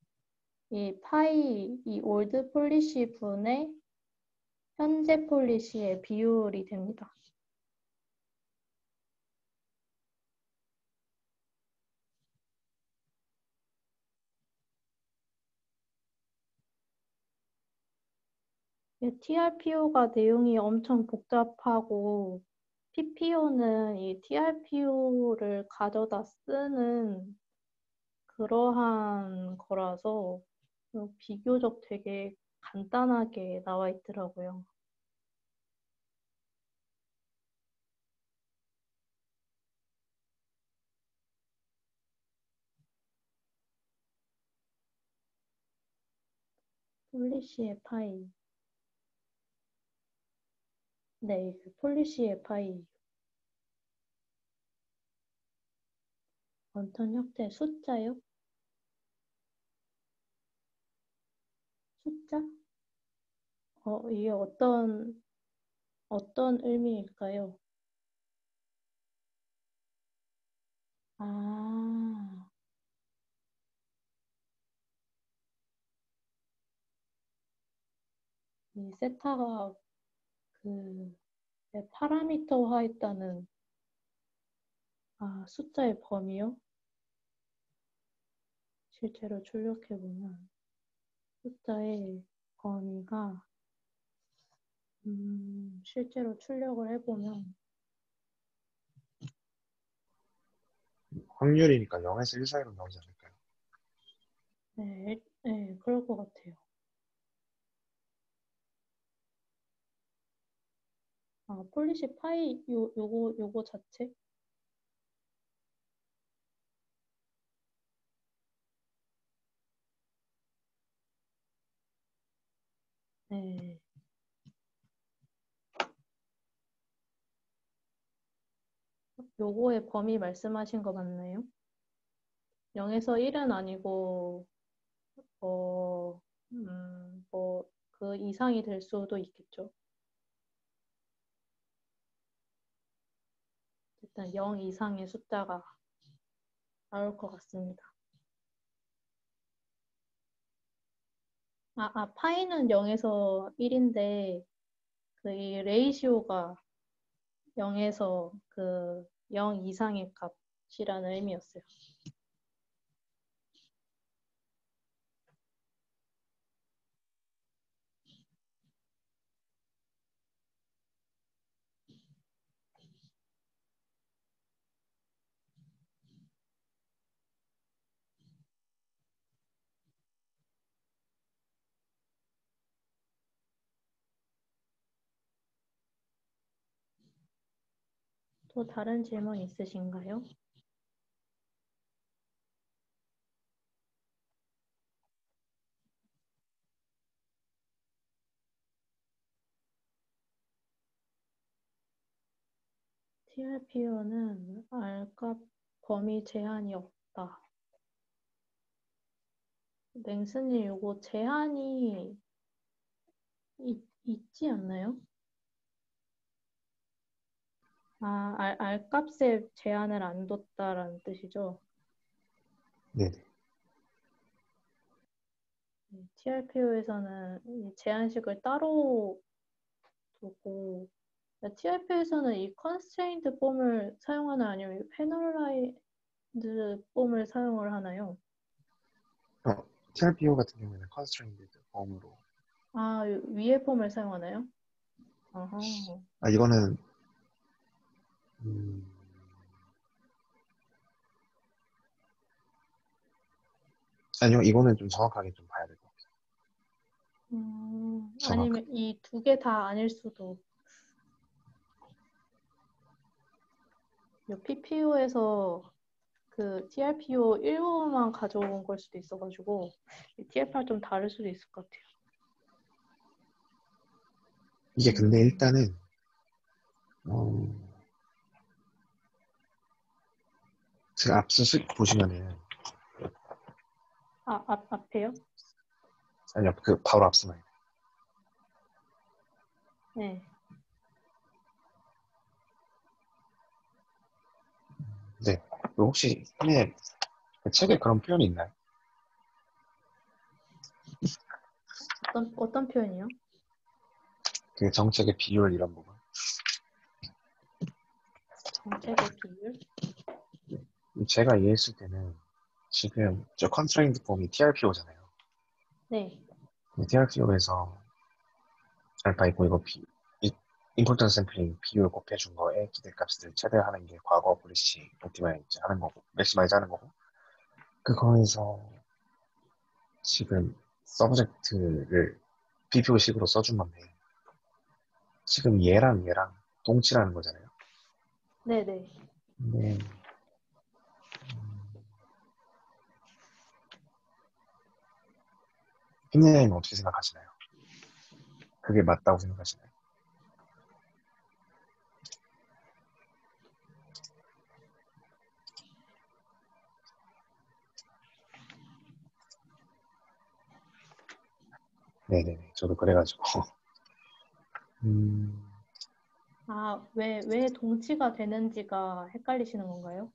이 올드 폴리시 분의 현재 폴리시의 비율이 됩니다. TRPO가 내용이 엄청 복잡하고 PPO는 이 TRPO를 가져다 쓰는 그러한 거라서 비교적 되게 간단하게 나와 있더라고요. 폴리시의 파이. 네, 폴리시의 파이. 원턴 형태 숫자요? 숫자? 이게 어떤 의미일까요? 아, 이 세타가 그 파라미터화했다는 숫자의 범위요? 실제로 출력해보면 숫자의 범위가 실제로 출력을 해보면 확률이니까 0에서 1 사이로 나오지 않을까요? 네, 그럴 것 같아요. 폴리시 파이 요거 자체? 네. 요거의 범위 말씀하신 거 맞나요? 0에서 1은 아니고 뭐 그 이상이 될 수도 있겠죠. 일단 0 이상의 숫자가 나올 것 같습니다. 파이는 0에서 1인데 그 이 레이시오가 0에서 그 0 이상의 값이라는 의미였어요. 또 다른 질문 있으신가요? TRPO는 R값 범위 제한이 없다. 맹스님, 이거 제한이 있지 않나요? R값에 제한을 안 뒀다라는 뜻이죠. 네네. TRPO에서는 제한식을 따로 두고 TRPO에서는 이 constrained 폼을 사용하나요? 아니면 penalized 폼을 사용을 하나요? TRPO 같은 경우에는 constrained 폼으로. 위에 폼을 사용하나요? 어허. 이거는 음, 아니요, 이거는 좀 정확하게 좀 봐야 될 것 같아요. 정확하게. 아니면 이 두 개 다 아닐 수도. PPO에서 그 TRPO 일부분만 가져온 걸 수도 있어가지고 TRP랑 좀 다를 수도 있을 것 같아요. 이게 근데 일단은 제가 앞서 보시면은 앞에요? 아니요, 그 바로 앞서나요. 네. 네. 그 혹시 선생님 그 책에 그런 표현이 있나요? 어떤 표현이요? 그 정책의 비율 이런 부분. 정책의 비율? 제가 이해했을 때는 지금 저 컨스트레인트 폼이 TRPO잖아요. 네. TRPO에서 알파 있고 이거 임포턴트 샘플링 비율 곱해준 거에 기대값을 최대화하는 게 과거 브리시 옵티마이즈 하는 거고 맥시마이즈 하는 거고 그거에서 지금 서브젝트를 PPO식으로 써준 건데 지금 얘랑 동치라는 거잖아요. 네네. 근데 휘님은 어떻게 생각하시나요? 그게 맞다고 생각하시나요? 네네네. 저도 그래가지고 음, 왜 동치가 되는지가 헷갈리시는 건가요?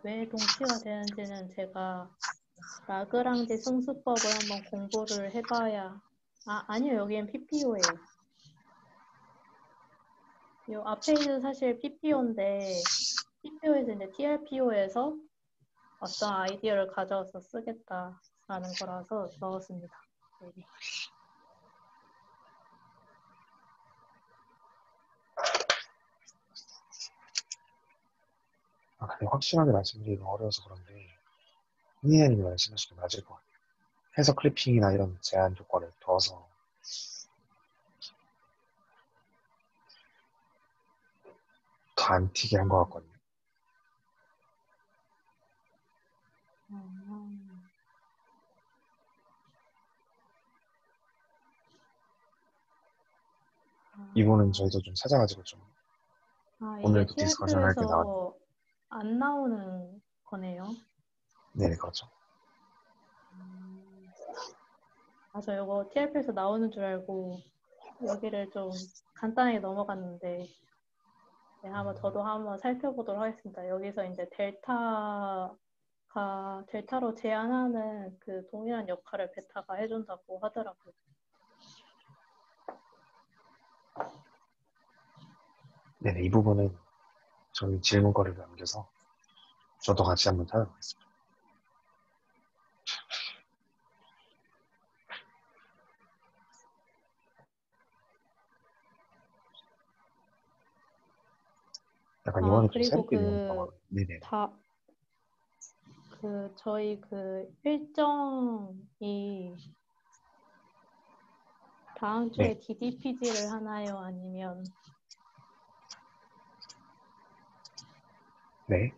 왜 동치가 되는지는 제가 라그랑지 승수법을 한번 공부를 해봐야. 아니요. 여기엔 PPO예요. 이 앞에 있는 사실 PPO인데 PPO에서 이제 TRPO에서 어떤 아이디어를 가져와서 쓰겠다라는 거라서 넣었습니다. 여기. 근데 확실하게 말씀드리기 어려워서 그런데 흔히님이 말씀하신 게 맞을 것 같아요. 해석 클리핑이나 이런 제한 조건을 둬서 더 안 튀게 한 것 같거든요. 이 부분은 저희도 좀 찾아가지고 좀 이게 오늘도 디스커션 할 때 나왔는데. TRP에서 안 나오는 거네요. 네, 그렇죠. 맞아, 이거 TRP에서 나오는 줄 알고 여기를 좀 간단하게 넘어갔는데 네, 저도 한번 살펴보도록 하겠습니다. 여기서 이제 델타로 제한하는 그 동일한 역할을 베타가 해준다고 하더라고요. 네네, 이 부분은 저희 질문거리를 남겨서 저도 같이 한번 찾아보겠습니다. 약간 이번에 좀 그리고 새롭게 배우는 거. 네네. 저희 일정이 다음 주에 네. DDPG를 하나요? 아니면 네.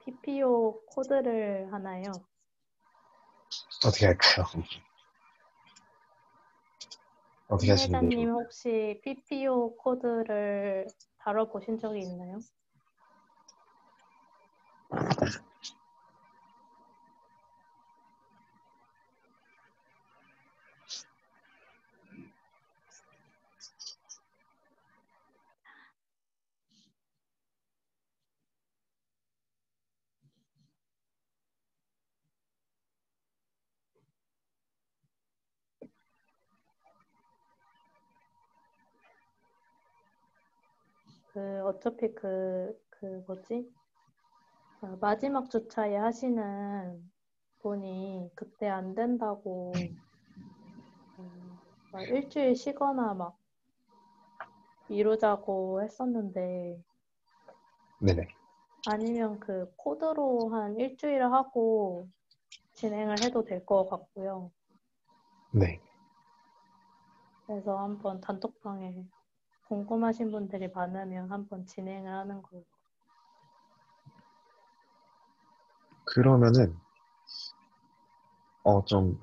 PPO 코드를 하나요? 어떻게 할까요? 어떻게 신 하시는 게 회장님 좋을까요? 혹시 PPO 코드를 다뤄보신 적이 있나요? 어차피 마지막 주차에 하시는 분이 그때 안 된다고 막 일주일 쉬거나 막 미루자고 했었는데 네네. 아니면 코드로 한 일주일 하고 진행을 해도 될 것 같고요. 네. 그래서 한번 단톡방에 궁금하신 분들이 많으면 한번 진행을 하는 걸로. 그러면은 좀